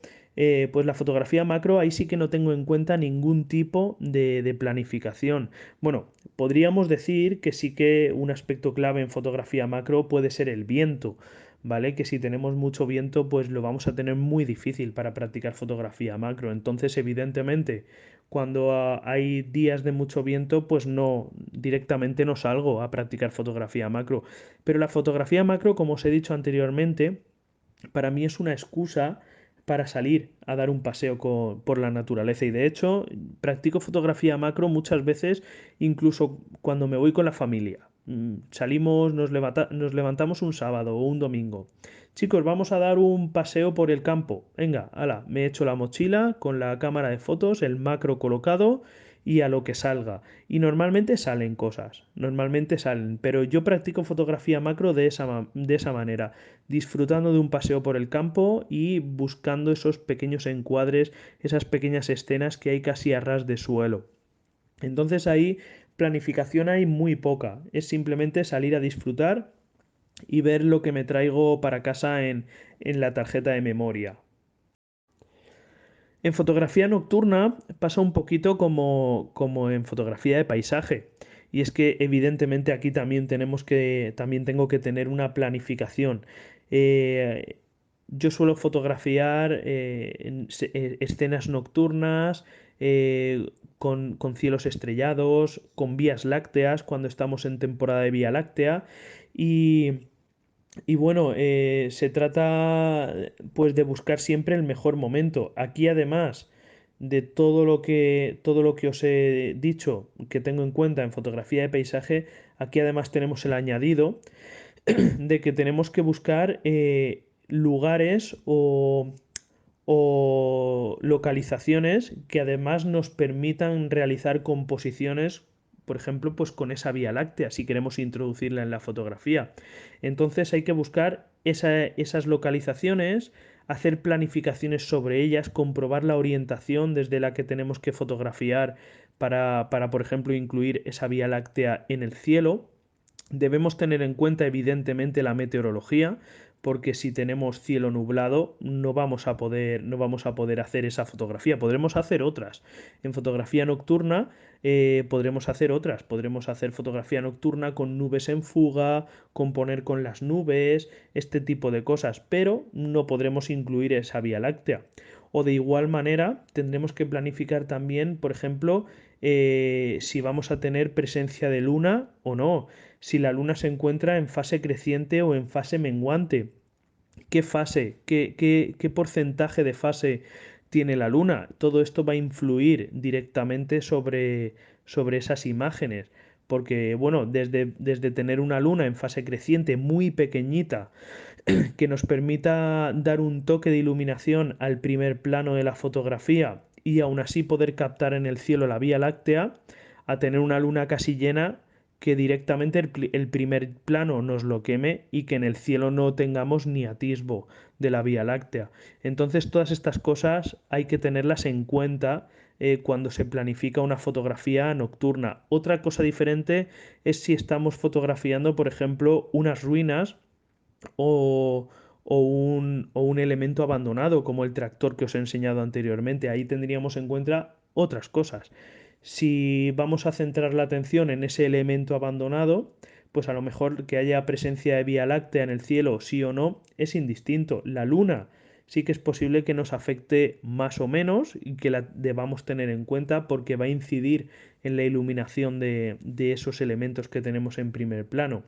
pues la fotografía macro ahí sí que no tengo en cuenta ningún tipo de planificación. Bueno, podríamos decir que sí que un aspecto clave en fotografía macro puede ser el viento, ¿vale? Que si tenemos mucho viento, pues lo vamos a tener muy difícil para practicar fotografía macro. Entonces, evidentemente, cuando hay días de mucho viento, pues no, directamente no salgo a practicar fotografía macro. Pero la fotografía macro, como os he dicho anteriormente, para mí es una excusa para salir a dar un paseo por la naturaleza. Y de hecho, practico fotografía macro muchas veces, incluso cuando me voy con la familia. Salimos, nos levantamos un sábado o un domingo. Chicos, vamos a dar un paseo por el campo. Venga, ala, me echo la mochila con la cámara de fotos, el macro colocado y a lo que salga. Y normalmente salen cosas, normalmente salen, pero yo practico fotografía macro de esa manera, disfrutando de un paseo por el campo y buscando esos pequeños encuadres, esas pequeñas escenas que hay casi a ras de suelo. Entonces ahí planificación hay muy poca, es simplemente salir a disfrutar y ver lo que me traigo para casa en la tarjeta de memoria. En fotografía nocturna pasa un poquito como en fotografía de paisaje. Y es que evidentemente aquí también tengo que tener una planificación. Eh, yo suelo fotografiar escenas nocturnas, con cielos estrellados, con vías lácteas, cuando estamos en temporada de Vía Láctea. Y, y bueno, se trata pues de buscar siempre el mejor momento. Aquí además de todo lo que os he dicho que tengo en cuenta en fotografía de paisaje, aquí además tenemos el añadido de que tenemos que buscar lugares o localizaciones que además nos permitan realizar composiciones, por ejemplo, pues con esa Vía Láctea, si queremos introducirla en la fotografía. Entonces hay que buscar esas localizaciones, hacer planificaciones sobre ellas, comprobar la orientación desde la que tenemos que fotografiar para por ejemplo, incluir esa Vía Láctea en el cielo. Debemos tener en cuenta evidentemente la meteorología, porque si tenemos cielo nublado no vamos a poder hacer esa fotografía. Podremos hacer otras. En fotografía nocturna podremos hacer fotografía nocturna con nubes en fuga, componer con las nubes, este tipo de cosas, pero no podremos incluir esa Vía Láctea. O de igual manera, tendremos que planificar también, por ejemplo, si vamos a tener presencia de luna o no, si la luna se encuentra en fase creciente o en fase menguante. ¿Qué fase? ¿Qué porcentaje de fase tiene la luna? Todo esto va a influir directamente sobre esas imágenes. Porque, bueno, desde tener una luna en fase creciente muy pequeñita que nos permita dar un toque de iluminación al primer plano de la fotografía y aún así poder captar en el cielo la Vía Láctea, a tener una luna casi llena que directamente el primer plano nos lo queme y que en el cielo no tengamos ni atisbo de la Vía Láctea. Entonces todas estas cosas hay que tenerlas en cuenta cuando se planifica una fotografía nocturna. Otra cosa diferente es si estamos fotografiando, por ejemplo, unas ruinas o, o un elemento abandonado, como el tractor que os he enseñado anteriormente. Ahí tendríamos en cuenta otras cosas. Si vamos a centrar la atención en ese elemento abandonado, pues a lo mejor que haya presencia de Vía Láctea en el cielo, sí o no, es indistinto. La luna sí que es posible que nos afecte más o menos y que la debamos tener en cuenta porque va a incidir en la iluminación de esos elementos que tenemos en primer plano.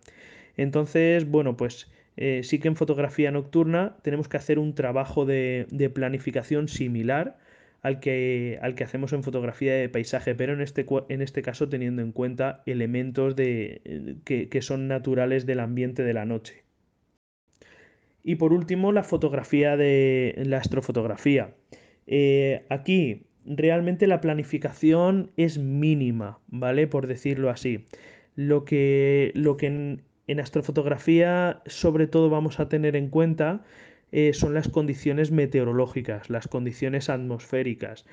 Entonces, bueno, pues sí que en fotografía nocturna tenemos que hacer un trabajo de planificación similar al que hacemos en fotografía de paisaje, pero en este caso teniendo en cuenta elementos que son naturales del ambiente de la noche. Y por último, la fotografía de la astrofotografía. Aquí realmente la planificación es mínima, ¿vale? Por decirlo así. Lo que en astrofotografía sobre todo vamos a tener en cuenta son las condiciones meteorológicas, las condiciones atmosféricas.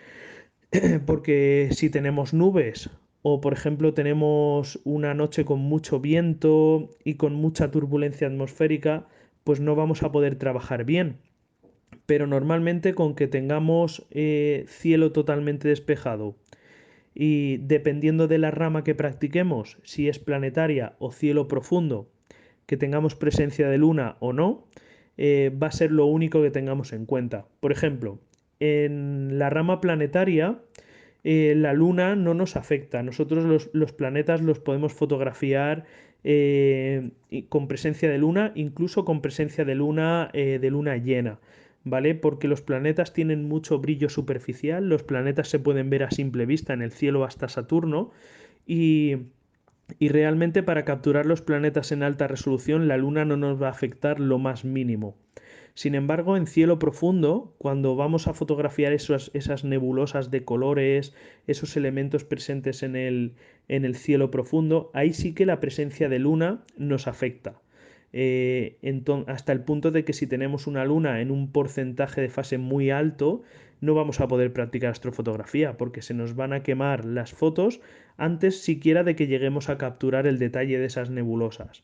Porque si tenemos nubes o por ejemplo tenemos una noche con mucho viento y con mucha turbulencia atmosférica, pues no vamos a poder trabajar bien. Pero normalmente con que tengamos cielo totalmente despejado y dependiendo de la rama que practiquemos, si es planetaria o cielo profundo, que tengamos presencia de luna o no, va a ser lo único que tengamos en cuenta. Por ejemplo, en la rama planetaria, la luna no nos afecta. Nosotros los planetas los podemos fotografiar con presencia de luna, incluso con presencia de luna llena. ¿Vale? Porque los planetas tienen mucho brillo superficial, los planetas se pueden ver a simple vista en el cielo hasta Saturno y, y realmente para capturar los planetas en alta resolución la Luna no nos va a afectar lo más mínimo. Sin embargo, en cielo profundo, cuando vamos a fotografiar esas nebulosas de colores, esos elementos presentes en el cielo profundo, ahí sí que la presencia de luna nos afecta. Hasta el punto de que si tenemos una luna en un porcentaje de fase muy alto, no vamos a poder practicar astrofotografía porque se nos van a quemar las fotos antes siquiera de que lleguemos a capturar el detalle de esas nebulosas.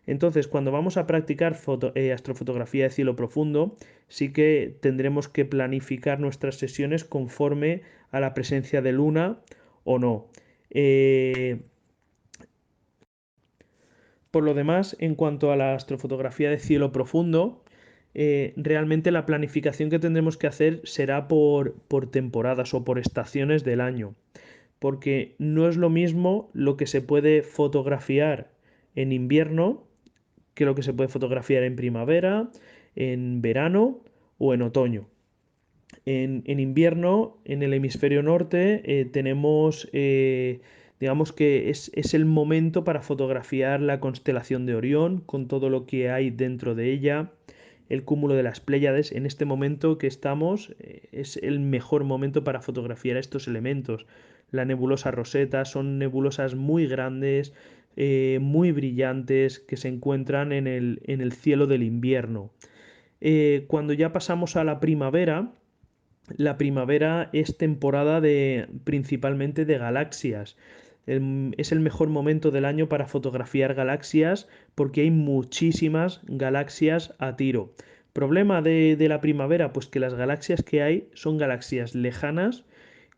Entonces, cuando vamos a practicar astrofotografía de cielo profundo, sí que tendremos que planificar nuestras sesiones conforme a la presencia de luna o no. Por lo demás, en cuanto a la astrofotografía de cielo profundo, realmente la planificación que tendremos que hacer será por temporadas o por estaciones del año, porque no es lo mismo lo que se puede fotografiar en invierno que lo que se puede fotografiar en primavera, en verano o en otoño. En invierno, en el hemisferio norte, tenemos, digamos que es el momento para fotografiar la constelación de Orión, con todo lo que hay dentro de ella, el cúmulo de las Pléyades. En este momento que estamos, es el mejor momento para fotografiar estos elementos. La nebulosa Rosetta son nebulosas muy grandes, muy brillantes, que se encuentran en el cielo del invierno. Cuando ya pasamos a la primavera es temporada de principalmente de galaxias. Es el mejor momento del año para fotografiar galaxias porque hay muchísimas galaxias a tiro. Problema de la primavera, pues que las galaxias que hay son galaxias lejanas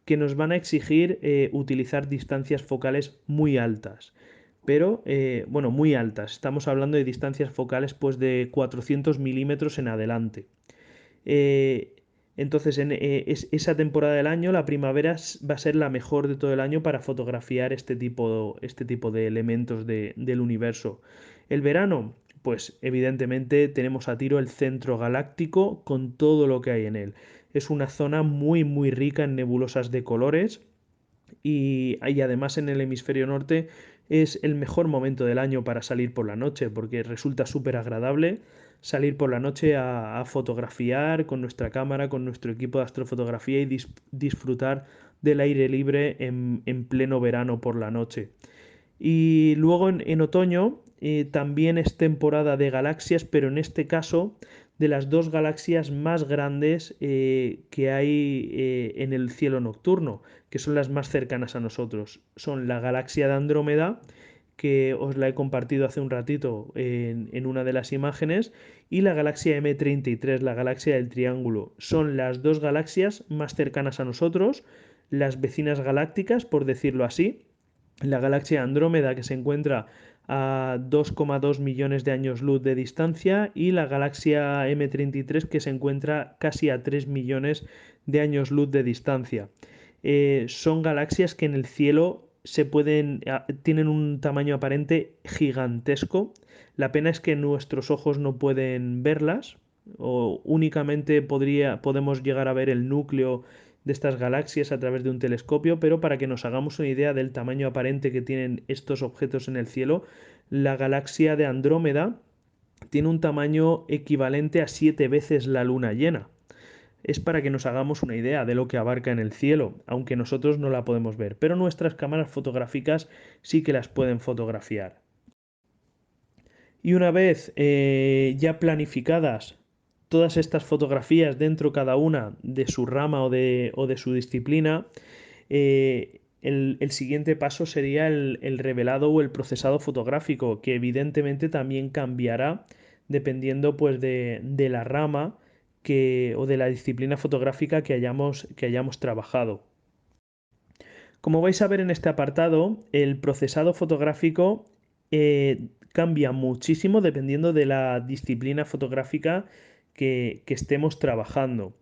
que nos van a exigir utilizar distancias focales muy altas. Pero, bueno, muy altas. Estamos hablando de distancias focales pues de 400 milímetros en adelante. Eh, entonces, esa temporada del año, la primavera va a ser la mejor de todo el año para fotografiar este tipo de elementos del universo. El verano, pues evidentemente tenemos a tiro el centro galáctico con todo lo que hay en él. Es una zona muy, muy rica en nebulosas de colores y además en el hemisferio norte es el mejor momento del año para salir por la noche porque resulta súper agradable salir por la noche a fotografiar con nuestra cámara, con nuestro equipo de astrofotografía y disfrutar del aire libre en pleno verano por la noche. Y luego en otoño también es temporada de galaxias, pero en este caso de las dos galaxias más grandes que hay en el cielo nocturno, que son las más cercanas a nosotros. Son la galaxia de Andrómeda, que os la he compartido hace un ratito en una de las imágenes, y la galaxia M33, la galaxia del Triángulo. Son las dos galaxias más cercanas a nosotros, las vecinas galácticas, por decirlo así. La galaxia Andrómeda, que se encuentra a 2,2 millones de años luz de distancia, y la galaxia M33, que se encuentra casi a 3 millones de años luz de distancia. Son galaxias que en el cielo tienen un tamaño aparente gigantesco. La pena es que nuestros ojos no pueden verlas, o únicamente podemos llegar a ver el núcleo de estas galaxias a través de un telescopio, pero para que nos hagamos una idea del tamaño aparente que tienen estos objetos en el cielo, la galaxia de Andrómeda tiene un tamaño equivalente a 7 veces la luna llena. Es para que nos hagamos una idea de lo que abarca en el cielo, aunque nosotros no la podemos ver, pero nuestras cámaras fotográficas sí que las pueden fotografiar. Y una vez ya planificadas todas estas fotografías dentro cada una de su rama o de su disciplina, el siguiente paso sería el revelado o el procesado fotográfico, que evidentemente también cambiará dependiendo pues de la rama o de la disciplina fotográfica que hayamos trabajado. Como vais a ver en este apartado, el procesado fotográfico cambia muchísimo dependiendo de la disciplina fotográfica que estemos trabajando.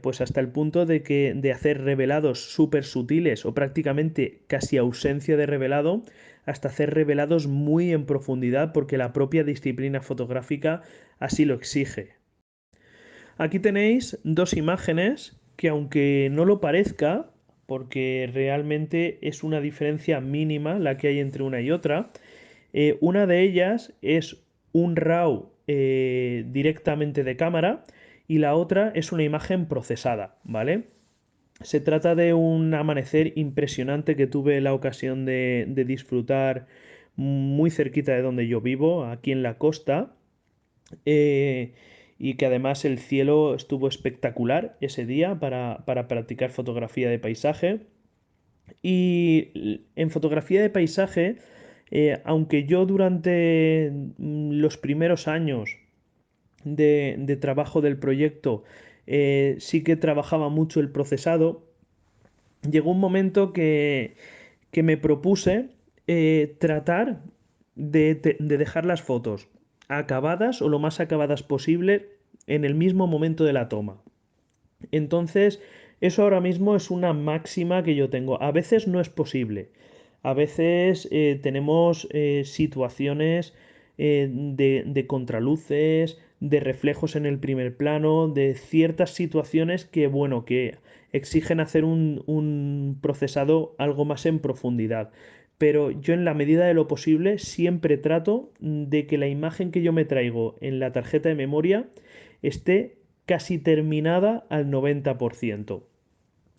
Pues hasta el punto de hacer revelados súper sutiles o prácticamente casi ausencia de revelado, hasta hacer revelados muy en profundidad porque la propia disciplina fotográfica así lo exige. Aquí tenéis dos imágenes que, aunque no lo parezca, porque realmente es una diferencia mínima la que hay entre una y otra, una de ellas es un RAW directamente de cámara y la otra es una imagen procesada, ¿vale? Se trata de un amanecer impresionante que tuve la ocasión de disfrutar muy cerquita de donde yo vivo, aquí en la costa, eh, y que además el cielo estuvo espectacular ese día para practicar fotografía de paisaje. Y en fotografía de paisaje, aunque yo durante los primeros años de trabajo del proyecto sí que trabajaba mucho el procesado, llegó un momento que me propuse tratar de dejar las fotos acabadas o lo más acabadas posible en el mismo momento de la toma. Entonces, eso ahora mismo es una máxima que yo tengo. A veces no es posible. A veces tenemos situaciones de contraluces, de reflejos en el primer plano, de ciertas situaciones que, bueno, que exigen hacer un procesado algo más en profundidad. Pero yo en la medida de lo posible siempre trato de que la imagen que yo me traigo en la tarjeta de memoria esté casi terminada al 90%.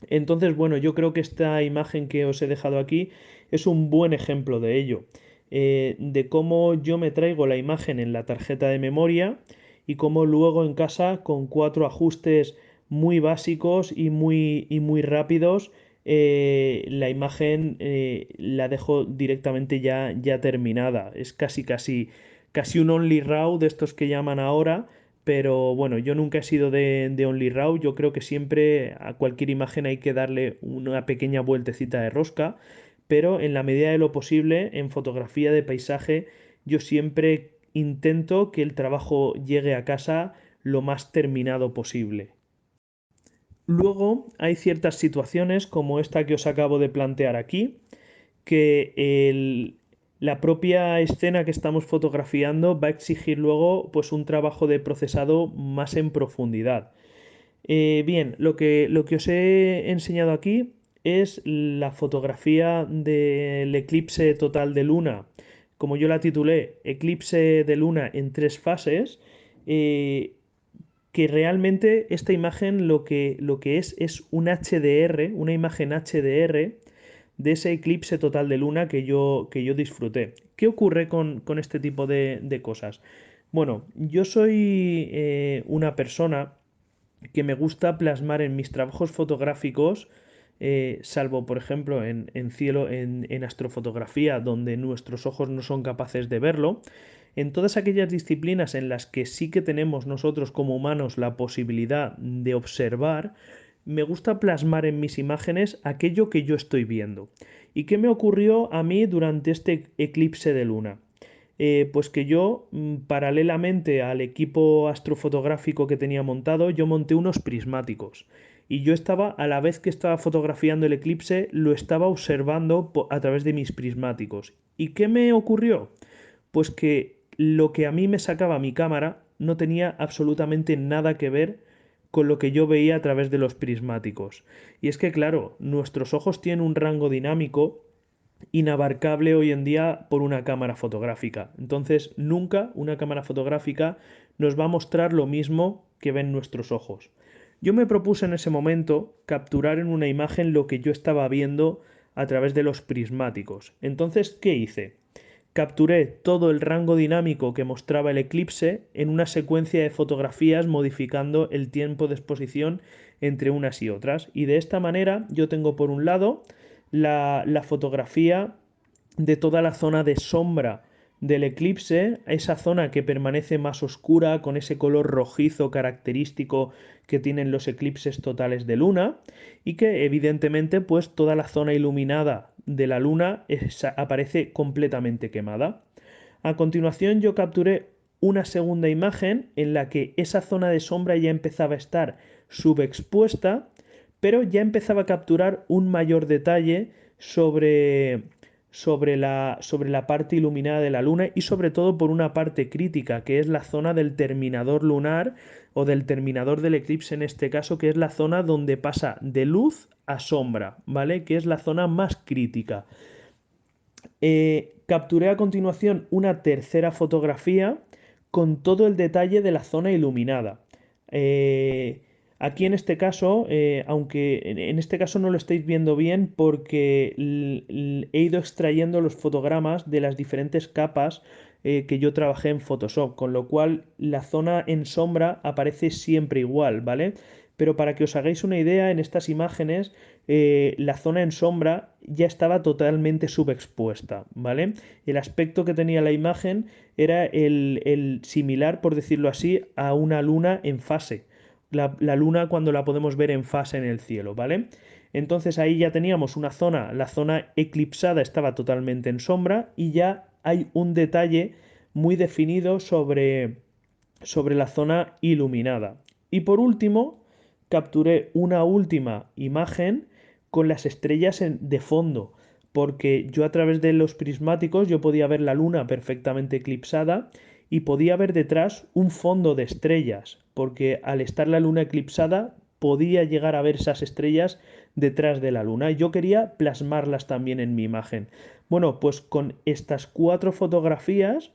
Entonces, bueno, yo creo que esta imagen que os he dejado aquí es un buen ejemplo de ello, de cómo yo me traigo la imagen en la tarjeta de memoria y cómo luego en casa con 4 ajustes muy básicos y muy rápidos, la imagen la dejo directamente ya terminada. Es casi un only raw de estos que llaman ahora, pero bueno, yo nunca he sido de Only Raw. Yo creo que siempre a cualquier imagen hay que darle una pequeña vueltecita de rosca. Pero en la medida de lo posible, en fotografía de paisaje, yo siempre intento que el trabajo llegue a casa lo más terminado posible. Luego hay ciertas situaciones como esta que os acabo de plantear aquí, que la propia escena que estamos fotografiando va a exigir luego pues un trabajo de procesado más en profundidad. Bien, lo que os he enseñado aquí es la fotografía del eclipse total de luna, como yo la titulé, eclipse de luna en 3 fases, eh, que realmente esta imagen lo que es un HDR, una imagen HDR de ese eclipse total de luna que yo disfruté. ¿Qué ocurre con este tipo de cosas? Bueno, yo soy una persona que me gusta plasmar en mis trabajos fotográficos, salvo por ejemplo en cielo, en astrofotografía, donde nuestros ojos no son capaces de verlo, en todas aquellas disciplinas en las que sí que tenemos nosotros como humanos la posibilidad de observar, me gusta plasmar en mis imágenes aquello que yo estoy viendo. ¿Y qué me ocurrió a mí durante este eclipse de luna? Pues que yo, paralelamente al equipo astrofotográfico que tenía montado, yo monté unos prismáticos. Y yo estaba, a la vez que estaba fotografiando el eclipse, lo estaba observando a través de mis prismáticos. ¿Y qué me ocurrió? Pues que lo que a mí me sacaba mi cámara no tenía absolutamente nada que ver con lo que yo veía a través de los prismáticos. Y es que, claro, nuestros ojos tienen un rango dinámico inabarcable hoy en día por una cámara fotográfica. Entonces, nunca una cámara fotográfica nos va a mostrar lo mismo que ven nuestros ojos. Yo me propuse en ese momento capturar en una imagen lo que yo estaba viendo a través de los prismáticos. Entonces, ¿qué hice? Capturé todo el rango dinámico que mostraba el eclipse en una secuencia de fotografías modificando el tiempo de exposición entre unas y otras. Y de esta manera yo tengo por un lado la fotografía de toda la zona de sombra del eclipse, esa zona que permanece más oscura con ese color rojizo característico que tienen los eclipses totales de luna y que evidentemente pues toda la zona iluminada de la luna aparece completamente quemada. A continuación yo capturé una segunda imagen en la que esa zona de sombra ya empezaba a estar subexpuesta, pero ya empezaba a capturar un mayor detalle sobre la parte iluminada de la luna y sobre todo por una parte crítica, que es la zona del terminador lunar o del terminador del eclipse en este caso, que es la zona donde pasa de luz a sombra, ¿vale? Que es la zona más crítica. Capturé a continuación una tercera fotografía con todo el detalle de la zona iluminada. Eh, Aquí en este caso, aunque en este caso no lo estáis viendo bien porque he ido extrayendo los fotogramas de las diferentes capas que yo trabajé en Photoshop, con lo cual la zona en sombra aparece siempre igual, ¿vale? Pero para que os hagáis una idea, en estas imágenes la zona en sombra ya estaba totalmente subexpuesta, ¿vale? El aspecto que tenía la imagen era el similar, por decirlo así, a una luna en fase. La luna cuando la podemos ver en fase en el cielo, ¿vale? Entonces ahí ya teníamos una zona, la zona eclipsada estaba totalmente en sombra y ya hay un detalle muy definido sobre la zona iluminada. Y por último, capturé una última imagen con las estrellas de fondo, porque yo a través de los prismáticos yo podía ver la luna perfectamente eclipsada y podía ver detrás un fondo de estrellas, porque al estar la luna eclipsada podía llegar a ver esas estrellas detrás de la luna. Yo quería plasmarlas también en mi imagen. Bueno, pues con estas 4 fotografías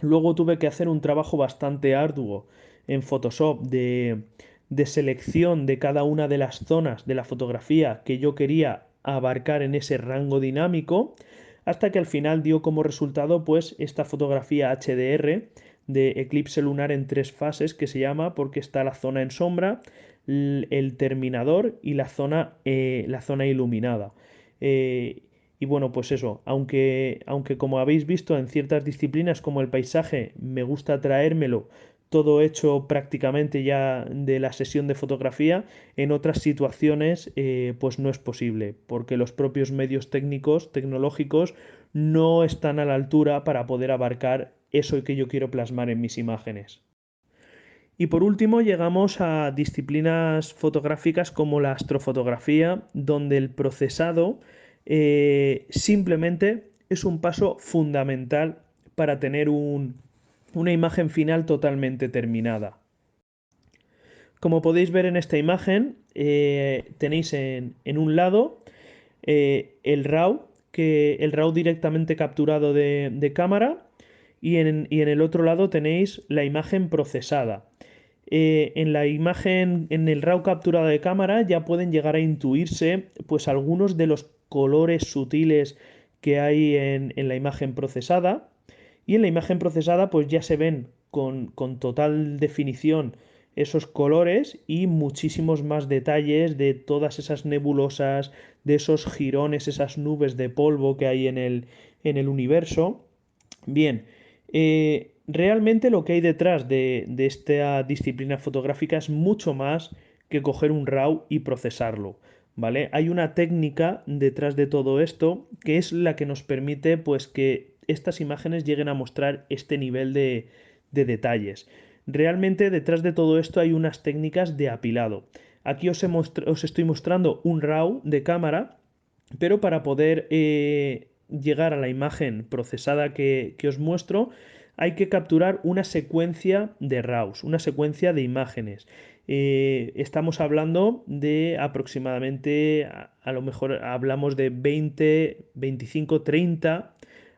luego tuve que hacer un trabajo bastante arduo en Photoshop de selección de cada una de las zonas de la fotografía que yo quería abarcar en ese rango dinámico, hasta que al final dio como resultado pues esta fotografía HDR de eclipse lunar en 3 fases que se llama porque está la zona en sombra, el terminador y la zona iluminada. Y bueno, pues eso, aunque como habéis visto en ciertas disciplinas como el paisaje, me gusta traérmelo todo hecho prácticamente ya de la sesión de fotografía, en otras situaciones pues no es posible, porque los propios medios técnicos, tecnológicos, no están a la altura para poder abarcar eso que yo quiero plasmar en mis imágenes. Y por último llegamos a disciplinas fotográficas como la astrofotografía, donde el procesado simplemente es un paso fundamental para tener una imagen final totalmente terminada. Como podéis ver en esta imagen, tenéis en un lado el RAW directamente capturado de cámara, y en el otro lado tenéis la imagen procesada. En la imagen, en el RAW capturado de cámara, ya pueden llegar a intuirse pues algunos de los colores sutiles que hay en la imagen procesada. Y en la imagen procesada pues ya se ven con total definición esos colores y muchísimos más detalles de todas esas nebulosas, de esos jirones, esas nubes de polvo que hay en el universo. Bien, realmente lo que hay detrás de esta disciplina fotográfica es mucho más que coger un RAW y procesarlo, ¿vale? Hay una técnica detrás de todo esto que es la que nos permite, pues, que estas imágenes lleguen a mostrar este nivel de detalles. Realmente detrás de todo esto hay unas técnicas de apilado. Aquí os estoy mostrando un RAW de cámara, pero para poder llegar a la imagen procesada que os muestro, hay que capturar una secuencia de RAWs, una secuencia de imágenes. Estamos hablando de aproximadamente, a lo mejor hablamos de 20, 25, 30,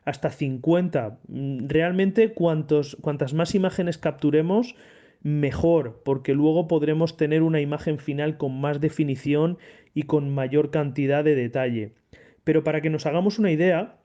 hasta 50. Realmente cuantas más imágenes capturemos, mejor, porque luego podremos tener una imagen final con más definición y con mayor cantidad de detalle. Pero para que nos hagamos una idea,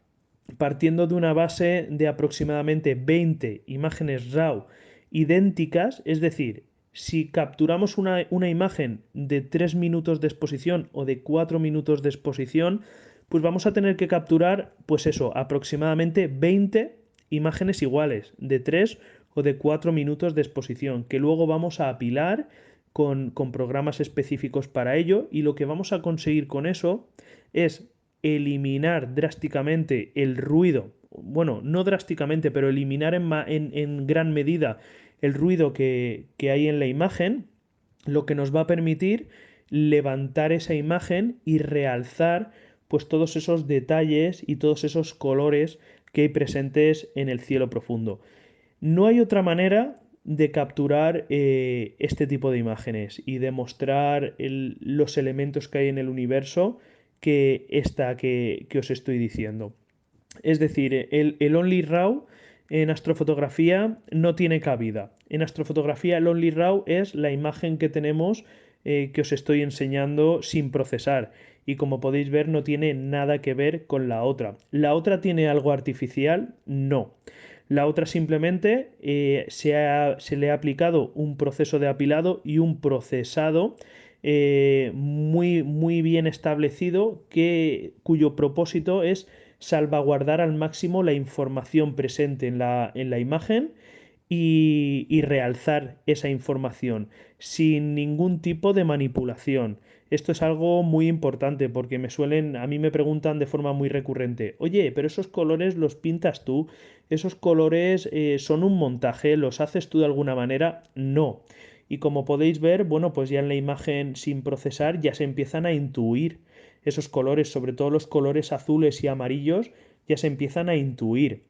partiendo de una base de aproximadamente 20 imágenes RAW idénticas, es decir, si capturamos una imagen de 3 minutos de exposición o de 4 minutos de exposición, pues vamos a tener que capturar, pues eso, aproximadamente 20 imágenes iguales, de 3 o de 4 minutos de exposición, que luego vamos a apilar con programas específicos para ello, y lo que vamos a conseguir con eso es eliminar drásticamente el ruido, bueno, no drásticamente, pero eliminar en gran medida el ruido que hay en la imagen, lo que nos va a permitir levantar esa imagen y realzar pues todos esos detalles y todos esos colores que hay presentes en el cielo profundo. No hay otra manera de capturar este tipo de imágenes y de mostrar los elementos que hay en el universo que esta que os estoy diciendo. Es decir, el Only RAW en astrofotografía no tiene cabida. En astrofotografía el Only RAW es la imagen que tenemos, que os estoy enseñando sin procesar. Y como podéis ver no tiene nada que ver con la otra. ¿La otra tiene algo artificial? No. La otra simplemente se le ha aplicado un proceso de apilado y un procesado muy, muy bien establecido, cuyo propósito es salvaguardar al máximo la información presente en la imagen y realzar esa información sin ningún tipo de manipulación. Esto es algo muy importante porque a mí me preguntan de forma muy recurrente, oye, pero esos colores los pintas tú, esos colores son un montaje, ¿los haces tú de alguna manera? No. Y como podéis ver, bueno, pues ya en la imagen sin procesar ya se empiezan a intuir esos colores, sobre todo los colores azules y amarillos, ya se empiezan a intuir.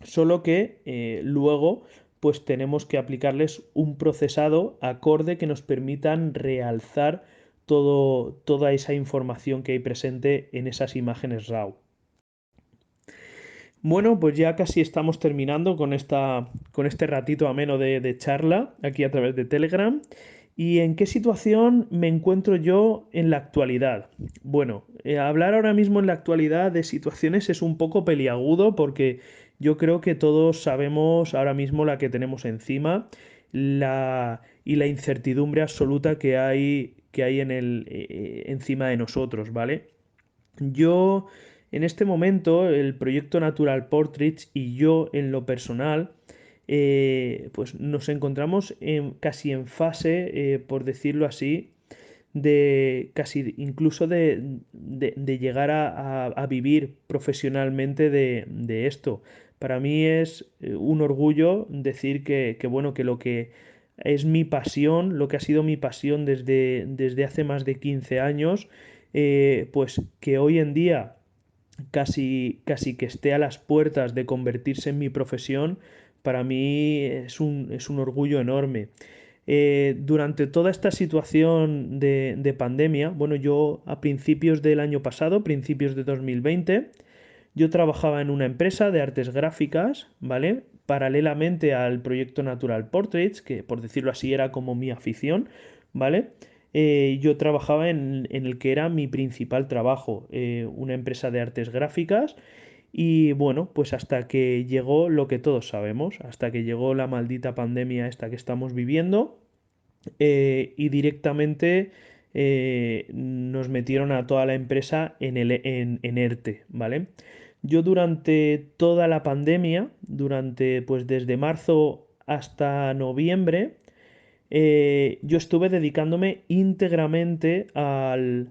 Solo que luego pues tenemos que aplicarles un procesado acorde que nos permitan realzar toda esa información que hay presente en esas imágenes RAW. Bueno, pues ya casi estamos terminando con este ratito ameno de charla aquí a través de Telegram. ¿Y en qué situación me encuentro yo en la actualidad? Bueno, hablar ahora mismo en la actualidad de situaciones es un poco peliagudo porque yo creo que todos sabemos ahora mismo la que tenemos encima y la incertidumbre absoluta que hay encima de nosotros, ¿vale? Yo, en este momento, el proyecto Natural Portraits y yo, en lo personal, pues nos encontramos casi en fase, por decirlo así, de casi incluso de llegar a vivir profesionalmente de esto. Para mí es un orgullo decir bueno, que lo que es mi pasión, lo que ha sido mi pasión desde hace más de 15 años, pues que hoy en día casi que esté a las puertas de convertirse en mi profesión, para mí es un orgullo enorme. Durante toda esta situación de pandemia, bueno, yo a principios del año pasado, principios de 2020, yo trabajaba en una empresa de artes gráficas, ¿vale? paralelamente al proyecto Natural Portraits, que por decirlo así era como mi afición, ¿vale? Yo trabajaba en el que era mi principal trabajo, una empresa de artes gráficas. Y bueno, pues hasta que llegó lo que todos sabemos, hasta que llegó la maldita pandemia esta que estamos viviendo, y directamente nos metieron a toda la empresa en ERTE, ¿vale? Yo durante toda la pandemia, durante pues desde marzo hasta noviembre, yo estuve dedicándome íntegramente al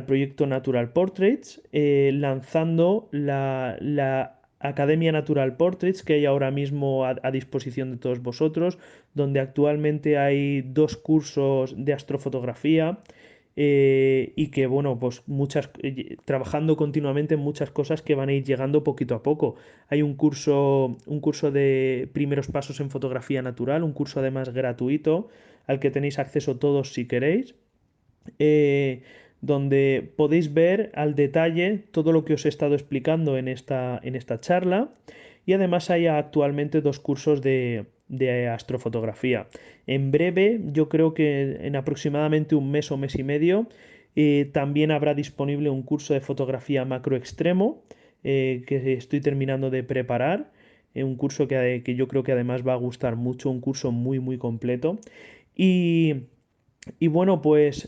proyecto Natural Portraits, lanzando la Academia Natural Portraits que hay ahora mismo a disposición de todos vosotros, donde actualmente hay 2 cursos de astrofotografía. Y que bueno, pues trabajando continuamente en muchas cosas que van a ir llegando poquito a poco. Hay un curso de primeros pasos en fotografía natural, un curso además gratuito, al que tenéis acceso todos si queréis, eh, donde podéis ver al detalle todo lo que os he estado explicando en esta charla. Y además hay actualmente 2 cursos de astrofotografía. En breve, yo creo que en aproximadamente un mes o mes y medio, también habrá disponible un curso de fotografía macro extremo, que estoy terminando de preparar. Un curso que yo creo que además va a gustar mucho, un curso muy, muy completo. Y, y bueno, pues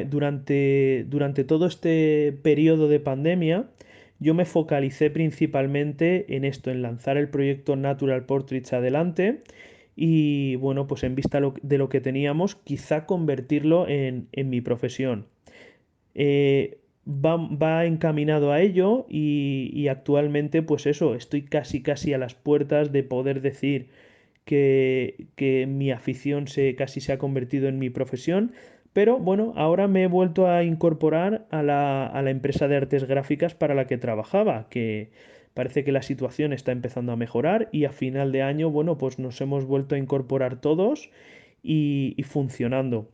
durante todo este periodo de pandemia, yo me focalicé principalmente en esto, en lanzar el proyecto Natural Portraits adelante y bueno, pues en vista de lo que teníamos, quizá convertirlo en mi profesión. Va encaminado a ello y actualmente, pues eso, estoy casi casi a las puertas de poder decir que mi afición casi se ha convertido en mi profesión, pero bueno, ahora me he vuelto a incorporar a la empresa de artes gráficas para la que trabajaba, que parece que la situación está empezando a mejorar y a final de año, bueno, pues nos hemos vuelto a incorporar todos y funcionando.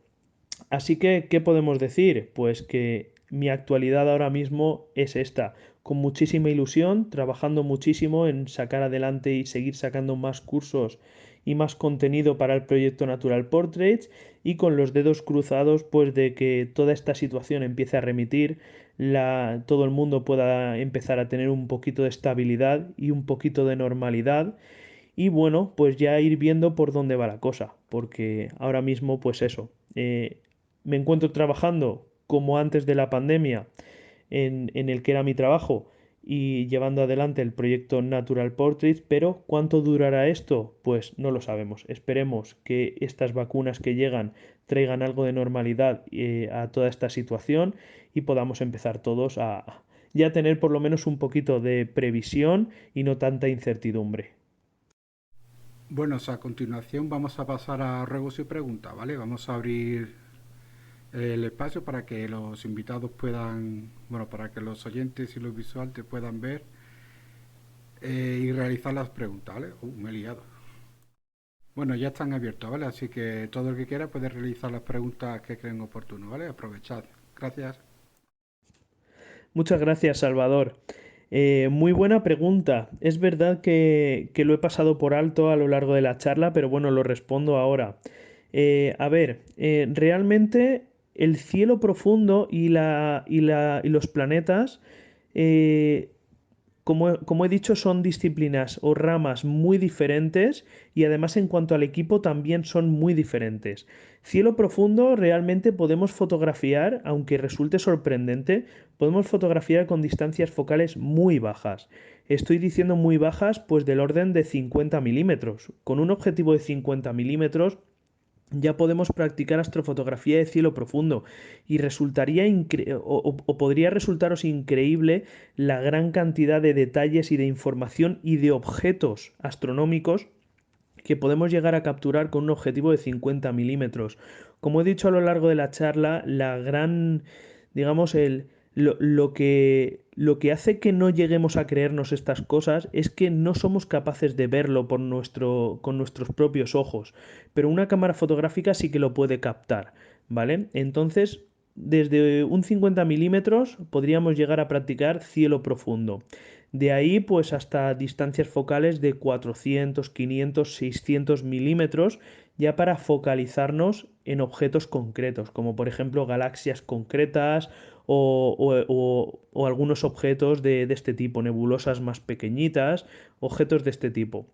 Así que, ¿qué podemos decir? Pues que mi actualidad ahora mismo es esta, con muchísima ilusión, trabajando muchísimo en sacar adelante y seguir sacando más cursos y más contenido para el proyecto Natural Portraits y con los dedos cruzados pues de que toda esta situación empiece a remitir, todo el mundo pueda empezar a tener un poquito de estabilidad y un poquito de normalidad y bueno, pues ya ir viendo por dónde va la cosa, porque ahora mismo, pues eso, me encuentro trabajando como antes de la pandemia en el que era mi trabajo y llevando adelante el proyecto Natural Portraits, pero ¿cuánto durará esto? Pues no lo sabemos. Esperemos que estas vacunas que llegan traigan algo de normalidad a toda esta situación y podamos empezar todos a ya tener por lo menos un poquito de previsión y no tanta incertidumbre. Bueno, a continuación vamos a pasar a ruegos y preguntas, ¿vale? Vamos a abrir el espacio para que los invitados puedan, bueno, para que los oyentes y los visuales te puedan ver y realizar las preguntas, ¿vale? Me he liado. Bueno, ya están abiertos, ¿vale? Así que todo el que quiera puede realizar las preguntas que creen oportuno, ¿vale? Aprovechad. Gracias. Muchas gracias, Salvador. Muy buena pregunta. Es verdad que lo he pasado por alto a lo largo de la charla, pero bueno, lo respondo ahora. A ver, realmente el cielo profundo y los planetas, eh, como he dicho, son disciplinas o ramas muy diferentes y además en cuanto al equipo también son muy diferentes. Cielo profundo realmente podemos fotografiar, aunque resulte sorprendente, podemos fotografiar con distancias focales muy bajas. Estoy diciendo muy bajas, pues del orden de 50 milímetros. Con un objetivo de 50 milímetros ya podemos practicar astrofotografía de cielo profundo y o podría resultaros increíble la gran cantidad de detalles y de información y de objetos astronómicos que podemos llegar a capturar con un objetivo de 50 milímetros. Como he dicho a lo largo de la charla, digamos, lo que hace que no lleguemos a creernos estas cosas es que no somos capaces de verlo con nuestros propios ojos, pero una cámara fotográfica sí que lo puede captar, ¿vale? Entonces, desde un 50 milímetros podríamos llegar a practicar cielo profundo. De ahí pues hasta distancias focales de 400, 500, 600 milímetros ya para focalizarnos en objetos concretos, como por ejemplo galaxias concretas o algunos objetos de este tipo, nebulosas más pequeñitas, objetos de este tipo.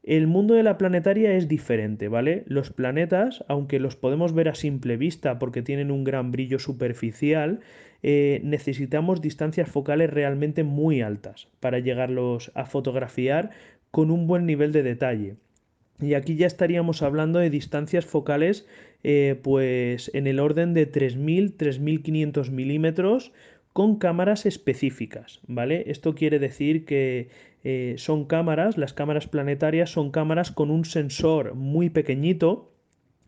El mundo de la planetaria es diferente, ¿vale? Los planetas, aunque los podemos ver a simple vista porque tienen un gran brillo superficial, necesitamos distancias focales realmente muy altas para llegarlos a fotografiar con un buen nivel de detalle. Y aquí ya estaríamos hablando de distancias focales pues en el orden de 3.000 3.500 milímetros con cámaras específicas, ¿vale? Esto quiere decir que son cámaras, las cámaras planetarias son cámaras con un sensor muy pequeñito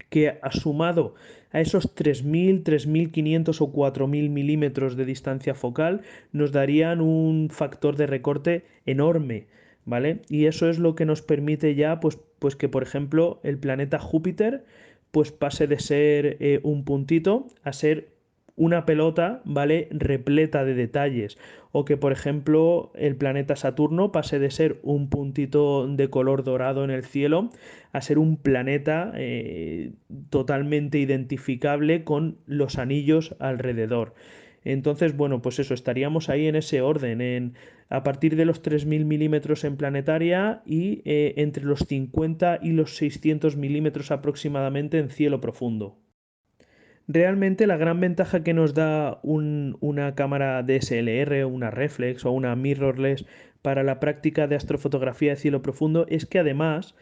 que sumado a esos 3.000 3.500 o 4.000 milímetros de distancia focal nos darían un factor de recorte enorme, ¿vale? Y eso es lo que nos permite ya, pues que por ejemplo el planeta Júpiter pues pase de ser un puntito a ser una pelota, ¿vale? Repleta de detalles. O que, por ejemplo, el planeta Saturno pase de ser un puntito de color dorado en el cielo a ser un planeta totalmente identificable con los anillos alrededor. Entonces, bueno, pues eso, estaríamos ahí en ese orden, a partir de los 3.000 milímetros en planetaria y entre los 50 y los 600 milímetros aproximadamente en cielo profundo. Realmente la gran ventaja que nos da una cámara DSLR, una reflex o una mirrorless para la práctica de astrofotografía de cielo profundo es que además,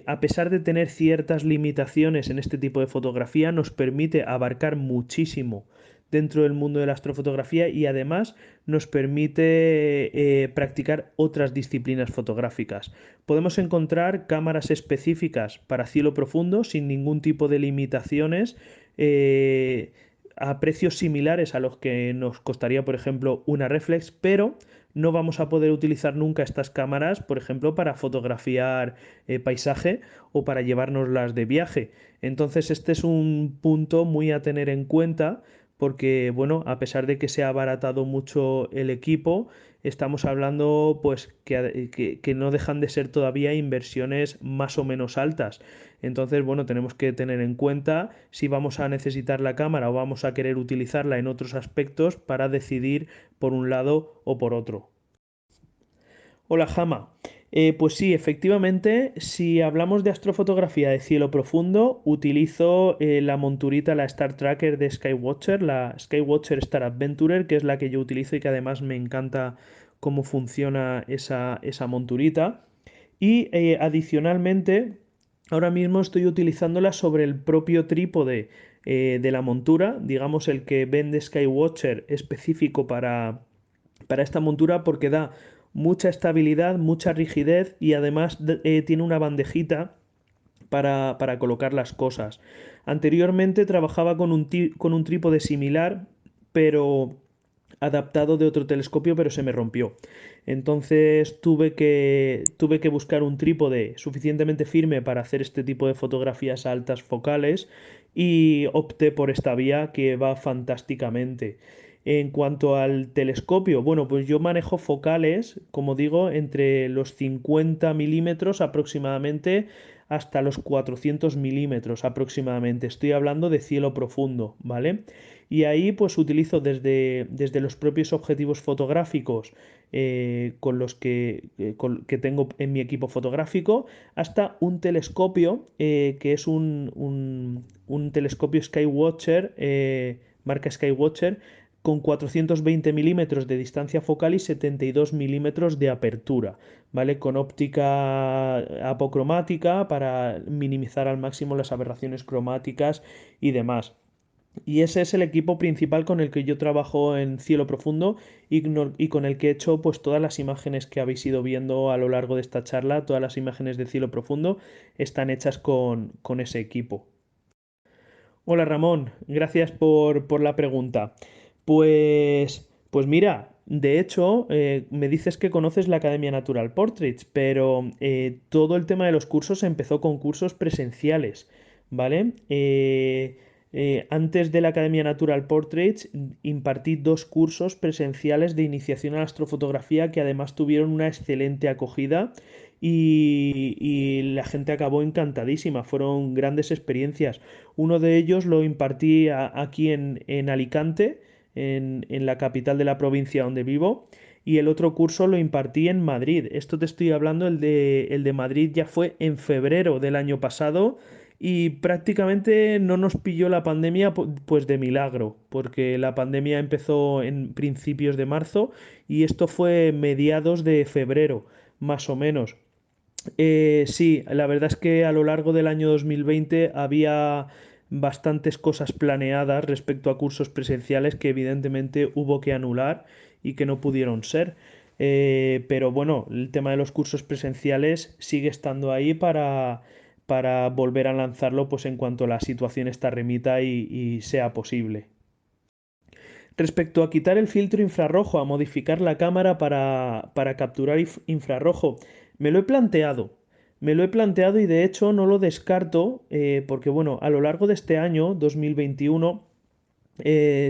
a pesar de tener ciertas limitaciones en este tipo de fotografía, nos permite abarcar muchísimo dentro del mundo de la astrofotografía y además nos permite practicar otras disciplinas fotográficas. Podemos encontrar cámaras específicas para cielo profundo sin ningún tipo de limitaciones eh, a precios similares a los que nos costaría, por ejemplo, una reflex, pero no vamos a poder utilizar nunca estas cámaras, por ejemplo, para fotografiar paisaje o para llevárnoslas de viaje. Entonces, este es un punto muy a tener en cuenta porque, bueno, a pesar de que se ha abaratado mucho el equipo, estamos hablando pues que no dejan de ser todavía inversiones más o menos altas. Entonces, bueno, tenemos que tener en cuenta si vamos a necesitar la cámara o vamos a querer utilizarla en otros aspectos para decidir por un lado o por otro. Hola, Jama. Pues sí, efectivamente, si hablamos de astrofotografía de cielo profundo, utilizo la monturita, la Star Tracker de Skywatcher, la Skywatcher Star Adventurer, que es la que yo utilizo y que además me encanta cómo funciona esa monturita. Y adicionalmente, ahora mismo estoy utilizándola sobre el propio trípode de la montura, digamos el que vende Skywatcher específico para esta montura porque da mucha estabilidad, mucha rigidez y además tiene una bandejita para colocar las cosas. Anteriormente trabajaba con un trípode similar, pero adaptado de otro telescopio, pero se me rompió. Entonces tuve que buscar un trípode suficientemente firme para hacer este tipo de fotografías a altas focales y opté por esta vía que va fantásticamente. En cuanto al telescopio, bueno, pues yo manejo focales, como digo, entre los 50 milímetros aproximadamente hasta los 400 milímetros aproximadamente. Estoy hablando de cielo profundo, ¿vale? Y ahí pues utilizo desde los propios objetivos fotográficos con los que tengo en mi equipo fotográfico hasta un telescopio que es un telescopio Skywatcher, marca Skywatcher, con 420 milímetros de distancia focal y 72 milímetros de apertura, ¿vale? Con óptica apocromática para minimizar al máximo las aberraciones cromáticas y demás. Y ese es el equipo principal con el que yo trabajo en cielo profundo y con el que he hecho pues todas las imágenes que habéis ido viendo a lo largo de esta charla, todas las imágenes de cielo profundo están hechas con ese equipo. Hola Ramón, gracias por la pregunta. Pues mira, de hecho, me dices que conoces la Academia Natural Portraits, pero todo el tema de los cursos empezó con cursos presenciales, ¿vale? Antes de la Academia Natural Portraits impartí 2 cursos presenciales de iniciación a la astrofotografía que además tuvieron una excelente acogida y la gente acabó encantadísima. Fueron grandes experiencias. Uno de ellos lo impartí aquí en Alicante, en la capital de la provincia donde vivo, y el otro curso lo impartí en Madrid. Esto te estoy hablando, el de Madrid ya fue en febrero del año pasado y prácticamente no nos pilló la pandemia pues de milagro, porque la pandemia empezó en principios de marzo y esto fue mediados de febrero, más o menos. Sí, la verdad es que a lo largo del año 2020 había bastantes cosas planeadas respecto a cursos presenciales que evidentemente hubo que anular y que no pudieron ser. Pero bueno, el tema de los cursos presenciales sigue estando ahí para volver a lanzarlo pues en cuanto la situación está remita y sea posible. Respecto a quitar el filtro infrarrojo, a modificar la cámara para capturar infrarrojo, me lo he planteado. Me lo he planteado y de hecho no lo descarto porque bueno, a lo largo de este año 2021,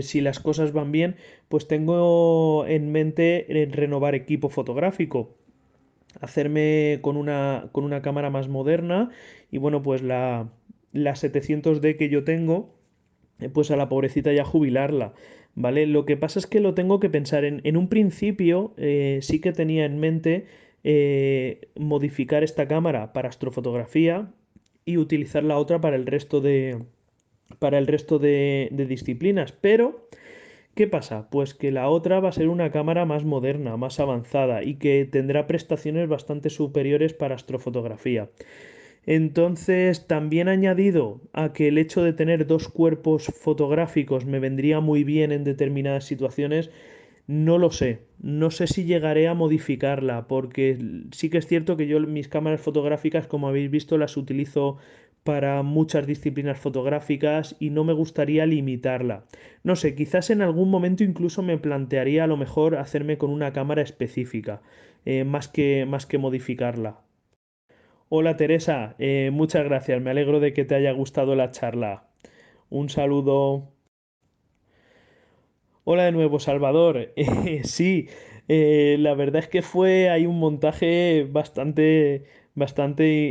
si las cosas van bien, pues tengo en mente renovar equipo fotográfico, hacerme con una cámara más moderna y bueno, pues la 700D que yo tengo pues a la pobrecita ya jubilarla, ¿vale? Lo que pasa es que lo tengo que pensar en un principio, sí que tenía en mente modificar esta cámara para astrofotografía y utilizar la otra para el resto de disciplinas, pero ¿qué pasa? Pues que la otra va a ser una cámara más moderna, más avanzada y que tendrá prestaciones bastante superiores para astrofotografía. Entonces, también añadido a que el hecho de tener 2 cuerpos fotográficos me vendría muy bien en determinadas situaciones, no lo sé. No sé si llegaré a modificarla, porque sí que es cierto que yo mis cámaras fotográficas, como habéis visto, las utilizo para muchas disciplinas fotográficas y no me gustaría limitarla. No sé, quizás en algún momento incluso me plantearía a lo mejor hacerme con una cámara específica, más que modificarla. Hola Teresa, muchas gracias, me alegro de que te haya gustado la charla. Un saludo. Hola de nuevo, Salvador. Sí, la verdad es que fue hay un montaje bastante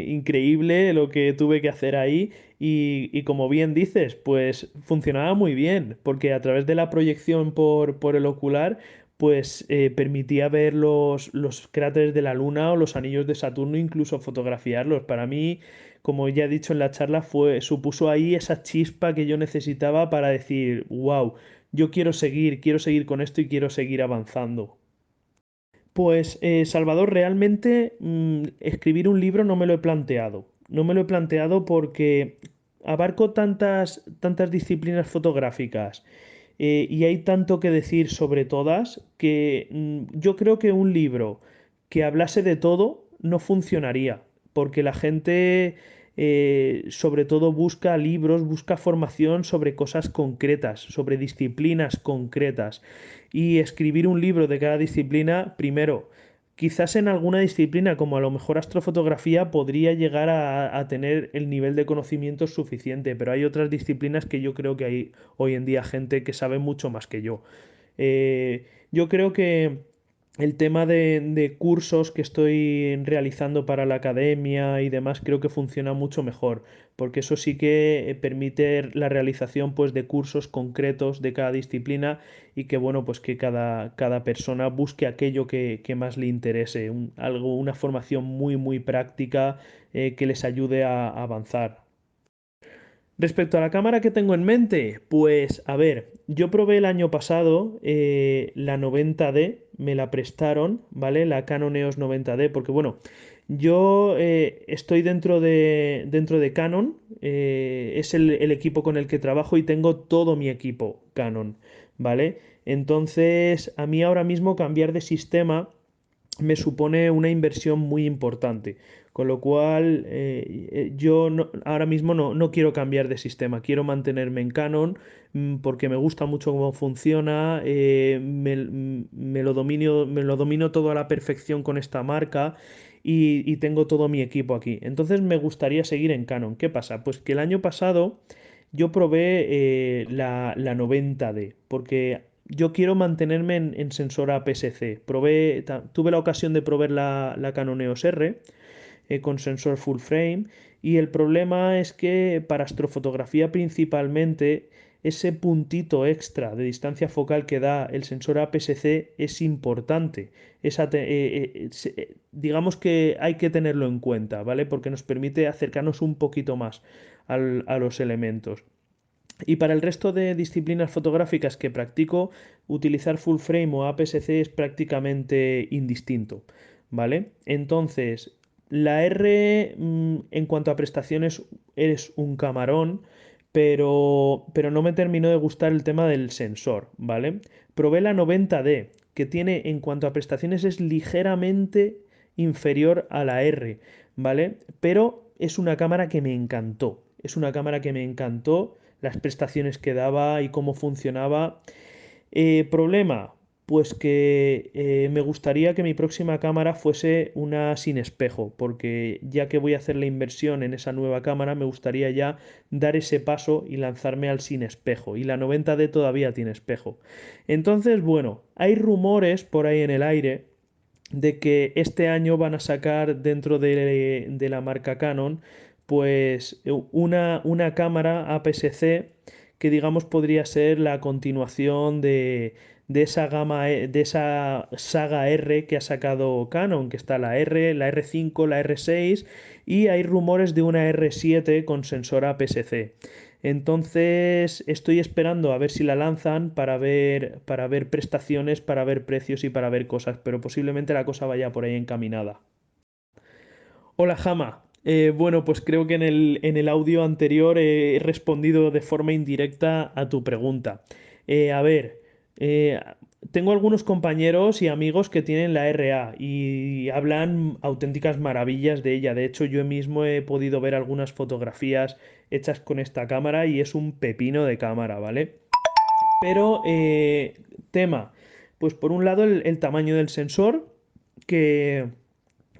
increíble lo que tuve que hacer ahí y como bien dices, pues funcionaba muy bien porque a través de la proyección por el ocular, pues permitía ver los cráteres de la Luna o los anillos de Saturno, incluso fotografiarlos. Para mí, como ya he dicho en la charla, supuso ahí esa chispa que yo necesitaba para decir, wow, yo quiero seguir con esto y quiero seguir avanzando. Pues, Salvador, realmente escribir un libro no me lo he planteado. No me lo he planteado porque abarco tantas disciplinas fotográficas y hay tanto que decir sobre todas que yo creo que un libro que hablase de todo no funcionaría, porque la gente sobre todo busca libros, busca formación sobre cosas concretas, sobre disciplinas concretas. Y escribir un libro de cada disciplina, primero, quizás en alguna disciplina, como a lo mejor astrofotografía, podría llegar a tener el nivel de conocimiento suficiente, pero hay otras disciplinas que yo creo que hay hoy en día gente que sabe mucho más que yo. Yo creo que el tema de cursos que estoy realizando para la academia y demás creo que funciona mucho mejor, porque eso sí que permite la realización pues de cursos concretos de cada disciplina y que bueno pues que cada persona busque aquello que más le interese, una formación muy práctica que les ayude a avanzar. Respecto a la cámara que tengo en mente, pues a ver, yo probé el año pasado la 90D, me la prestaron, ¿vale? La Canon EOS 90D, porque bueno, yo estoy dentro de Canon, es el equipo con el que trabajo y tengo todo mi equipo Canon, ¿vale? Entonces, a mí ahora mismo cambiar de sistema me supone una inversión muy importante. Con lo cual, yo ahora mismo no quiero cambiar de sistema, quiero mantenerme en Canon porque me gusta mucho cómo funciona, me lo domino todo a la perfección con esta marca y tengo todo mi equipo aquí. Entonces me gustaría seguir en Canon. ¿Qué pasa? Pues que el año pasado yo probé la 90D, porque yo quiero mantenerme en sensor APS-C. Tuve la ocasión de probar la Canon EOS R con sensor full frame, y el problema es que para astrofotografía principalmente ese puntito extra de distancia focal que da el sensor APS-C es importante. Digamos que hay que tenerlo en cuenta, ¿vale? Porque nos permite acercarnos un poquito más a los elementos. Y para el resto de disciplinas fotográficas que practico, utilizar full frame o APS-C es prácticamente indistinto, ¿vale? Entonces, la R, en cuanto a prestaciones, eres un camarón, pero no me terminó de gustar el tema del sensor, ¿vale? Probé la 90D, que tiene, en cuanto a prestaciones, es ligeramente inferior a la R, ¿vale? Pero es una cámara que me encantó. Es una cámara que me encantó las prestaciones que daba y cómo funcionaba. Problema, pues que me gustaría que mi próxima cámara fuese una sin espejo, porque ya que voy a hacer la inversión en esa nueva cámara, me gustaría ya dar ese paso y lanzarme al sin espejo. Y la 90D todavía tiene espejo. Entonces, bueno, hay rumores por ahí en el aire de que este año van a sacar dentro de la marca Canon pues una cámara APS-C que digamos podría ser la continuación de esa gama, de esa saga R que ha sacado Canon, que está la R, la R5, la R6, y hay rumores de una R7 con sensor APS-C. Entonces estoy esperando a ver si la lanzan para ver prestaciones, para ver precios y para ver cosas, pero posiblemente la cosa vaya por ahí encaminada. Hola, Jama. Bueno, pues creo que en el audio anterior he respondido de forma indirecta a tu pregunta. A ver, eh, tengo algunos compañeros y amigos que tienen la RA y hablan auténticas maravillas de ella. De hecho, yo mismo he podido ver algunas fotografías hechas con esta cámara y es un pepino de cámara, ¿vale? Pero, tema, pues por un lado el tamaño del sensor, que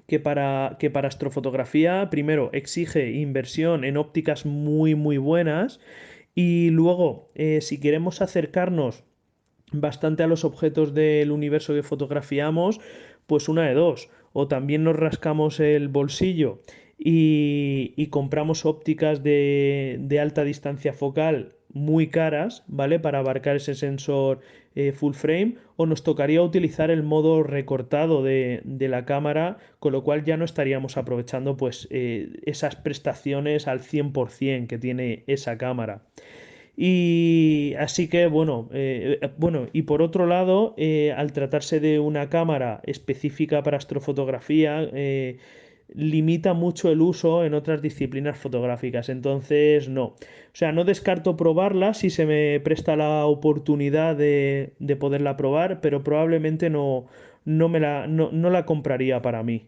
que para astrofotografía, primero, exige inversión en ópticas muy buenas, y luego, si queremos acercarnos bastante a los objetos del universo que fotografiamos, pues una de dos. O también nos rascamos el bolsillo y compramos ópticas de alta distancia focal muy caras, ¿vale? Para abarcar ese sensor full frame, o nos tocaría utilizar el modo recortado de la cámara, con lo cual ya no estaríamos aprovechando pues esas prestaciones al 100% que tiene esa cámara. Y así que, bueno, y por otro lado, al tratarse de una cámara específica para astrofotografía, limita mucho el uso en otras disciplinas fotográficas. Entonces, no. O sea, no descarto probarla si se me presta la oportunidad de poderla probar, pero probablemente no la compraría para mí.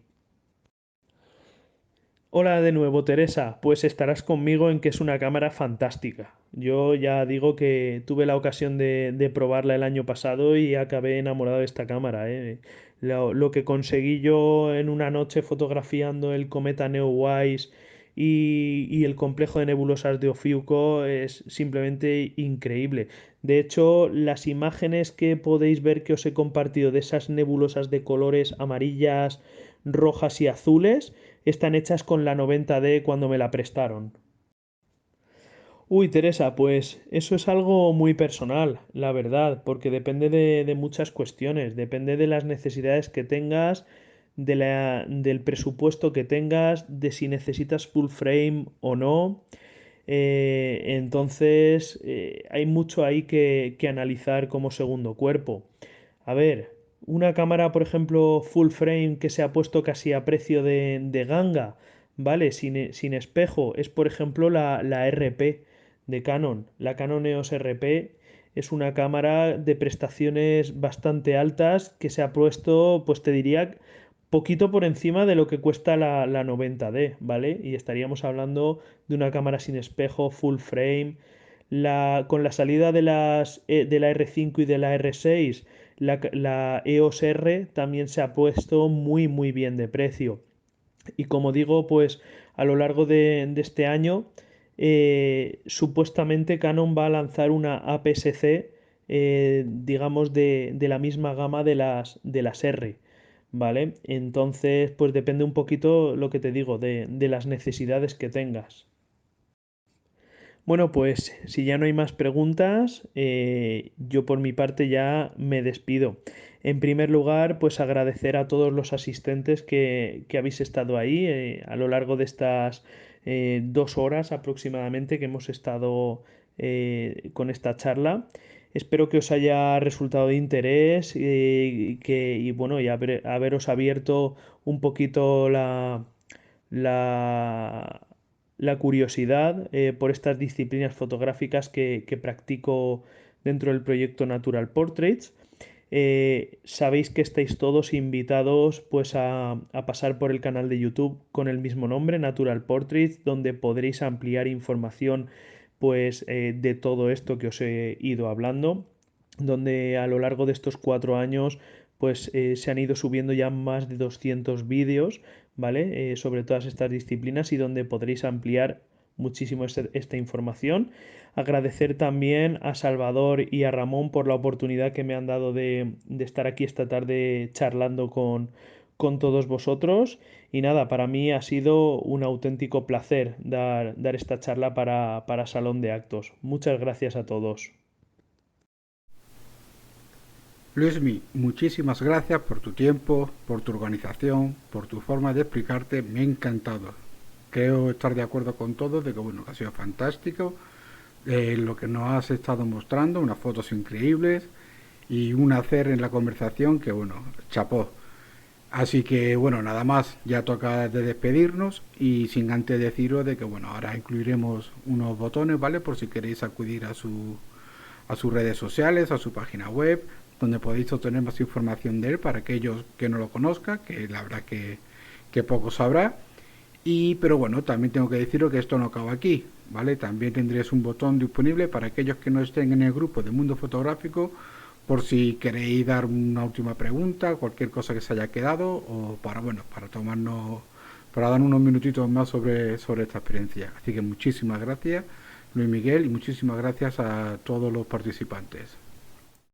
Hola de nuevo, Teresa. Pues estarás conmigo en que es una cámara fantástica. Yo ya digo que tuve la ocasión de probarla el año pasado y acabé enamorado de esta cámara, ¿eh? Lo que conseguí yo en una noche fotografiando el cometa Neowise y el complejo de nebulosas de Ofiuco es simplemente increíble. De hecho, las imágenes que podéis ver que os he compartido de esas nebulosas de colores amarillas, rojas y azules, están hechas con la 90D cuando me la prestaron. Uy, Teresa, pues eso es algo muy personal, la verdad, porque depende de muchas cuestiones, depende de las necesidades que tengas, del presupuesto que tengas, de si necesitas full frame o no. Entonces, hay mucho ahí que analizar como segundo cuerpo. A ver, una cámara, por ejemplo, full frame que se ha puesto casi a precio de ganga, ¿vale? Sin espejo, es por ejemplo la RP de Canon. La Canon EOS RP es una cámara de prestaciones bastante altas que se ha puesto, pues te diría, poquito por encima de lo que cuesta la 90D, ¿vale? Y estaríamos hablando de una cámara sin espejo, full frame. Con la salida de la R5 y de la R6, la EOS R también se ha puesto muy bien de precio. Y como digo, pues a lo largo de este año supuestamente Canon va a lanzar una APS-C, digamos, de la misma gama de las R, ¿vale? Entonces, pues depende un poquito lo que te digo, de las necesidades que tengas. Bueno, pues si ya no hay más preguntas, yo por mi parte ya me despido. En primer lugar, pues agradecer a todos los asistentes que habéis estado ahí a lo largo de estas 2 horas aproximadamente que hemos estado con esta charla. Espero que os haya resultado de interés y bueno, y haberos abierto un poquito la, la curiosidad por estas disciplinas fotográficas que practico dentro del proyecto Natural Portraits. Sabéis que estáis todos invitados pues a pasar por el canal de YouTube con el mismo nombre, Natural Portraits, donde podréis ampliar información pues de todo esto que os he ido hablando, donde a lo largo de estos 4 años pues se han ido subiendo ya más de 200 vídeos, ¿vale? Sobre todas estas disciplinas y donde podréis ampliar muchísimo esta información. Agradecer también a Salvador y a Ramón por la oportunidad que me han dado de estar aquí esta tarde charlando con todos vosotros. Y nada, para mí ha sido un auténtico placer dar esta charla para Salón de Actos. Muchas gracias a todos. Luismi, muchísimas gracias por tu tiempo, por tu organización, por tu forma de explicarte. Me ha encantado. Creo estar de acuerdo con todo de que bueno, que ha sido fantástico. Lo que nos has estado mostrando, unas fotos increíbles y un hacer en la conversación que bueno, chapó. Así que bueno, nada más, ya toca de despedirnos y sin antes deciros de que bueno, ahora incluiremos unos botones, ¿vale? Por si queréis acudir a sus redes sociales, a su página web, donde podéis obtener más información de él para aquellos que no lo conozcan, que la verdad que poco sabrá. Y pero bueno, también tengo que deciros que esto no acaba aquí, ¿vale? También tendréis un botón disponible para aquellos que no estén en el grupo de Mundo Fotográfico, por si queréis dar una última pregunta, cualquier cosa que se haya quedado, o para bueno, para dar unos minutitos más sobre esta experiencia. Así que muchísimas gracias, Luis Miguel, y muchísimas gracias a todos los participantes.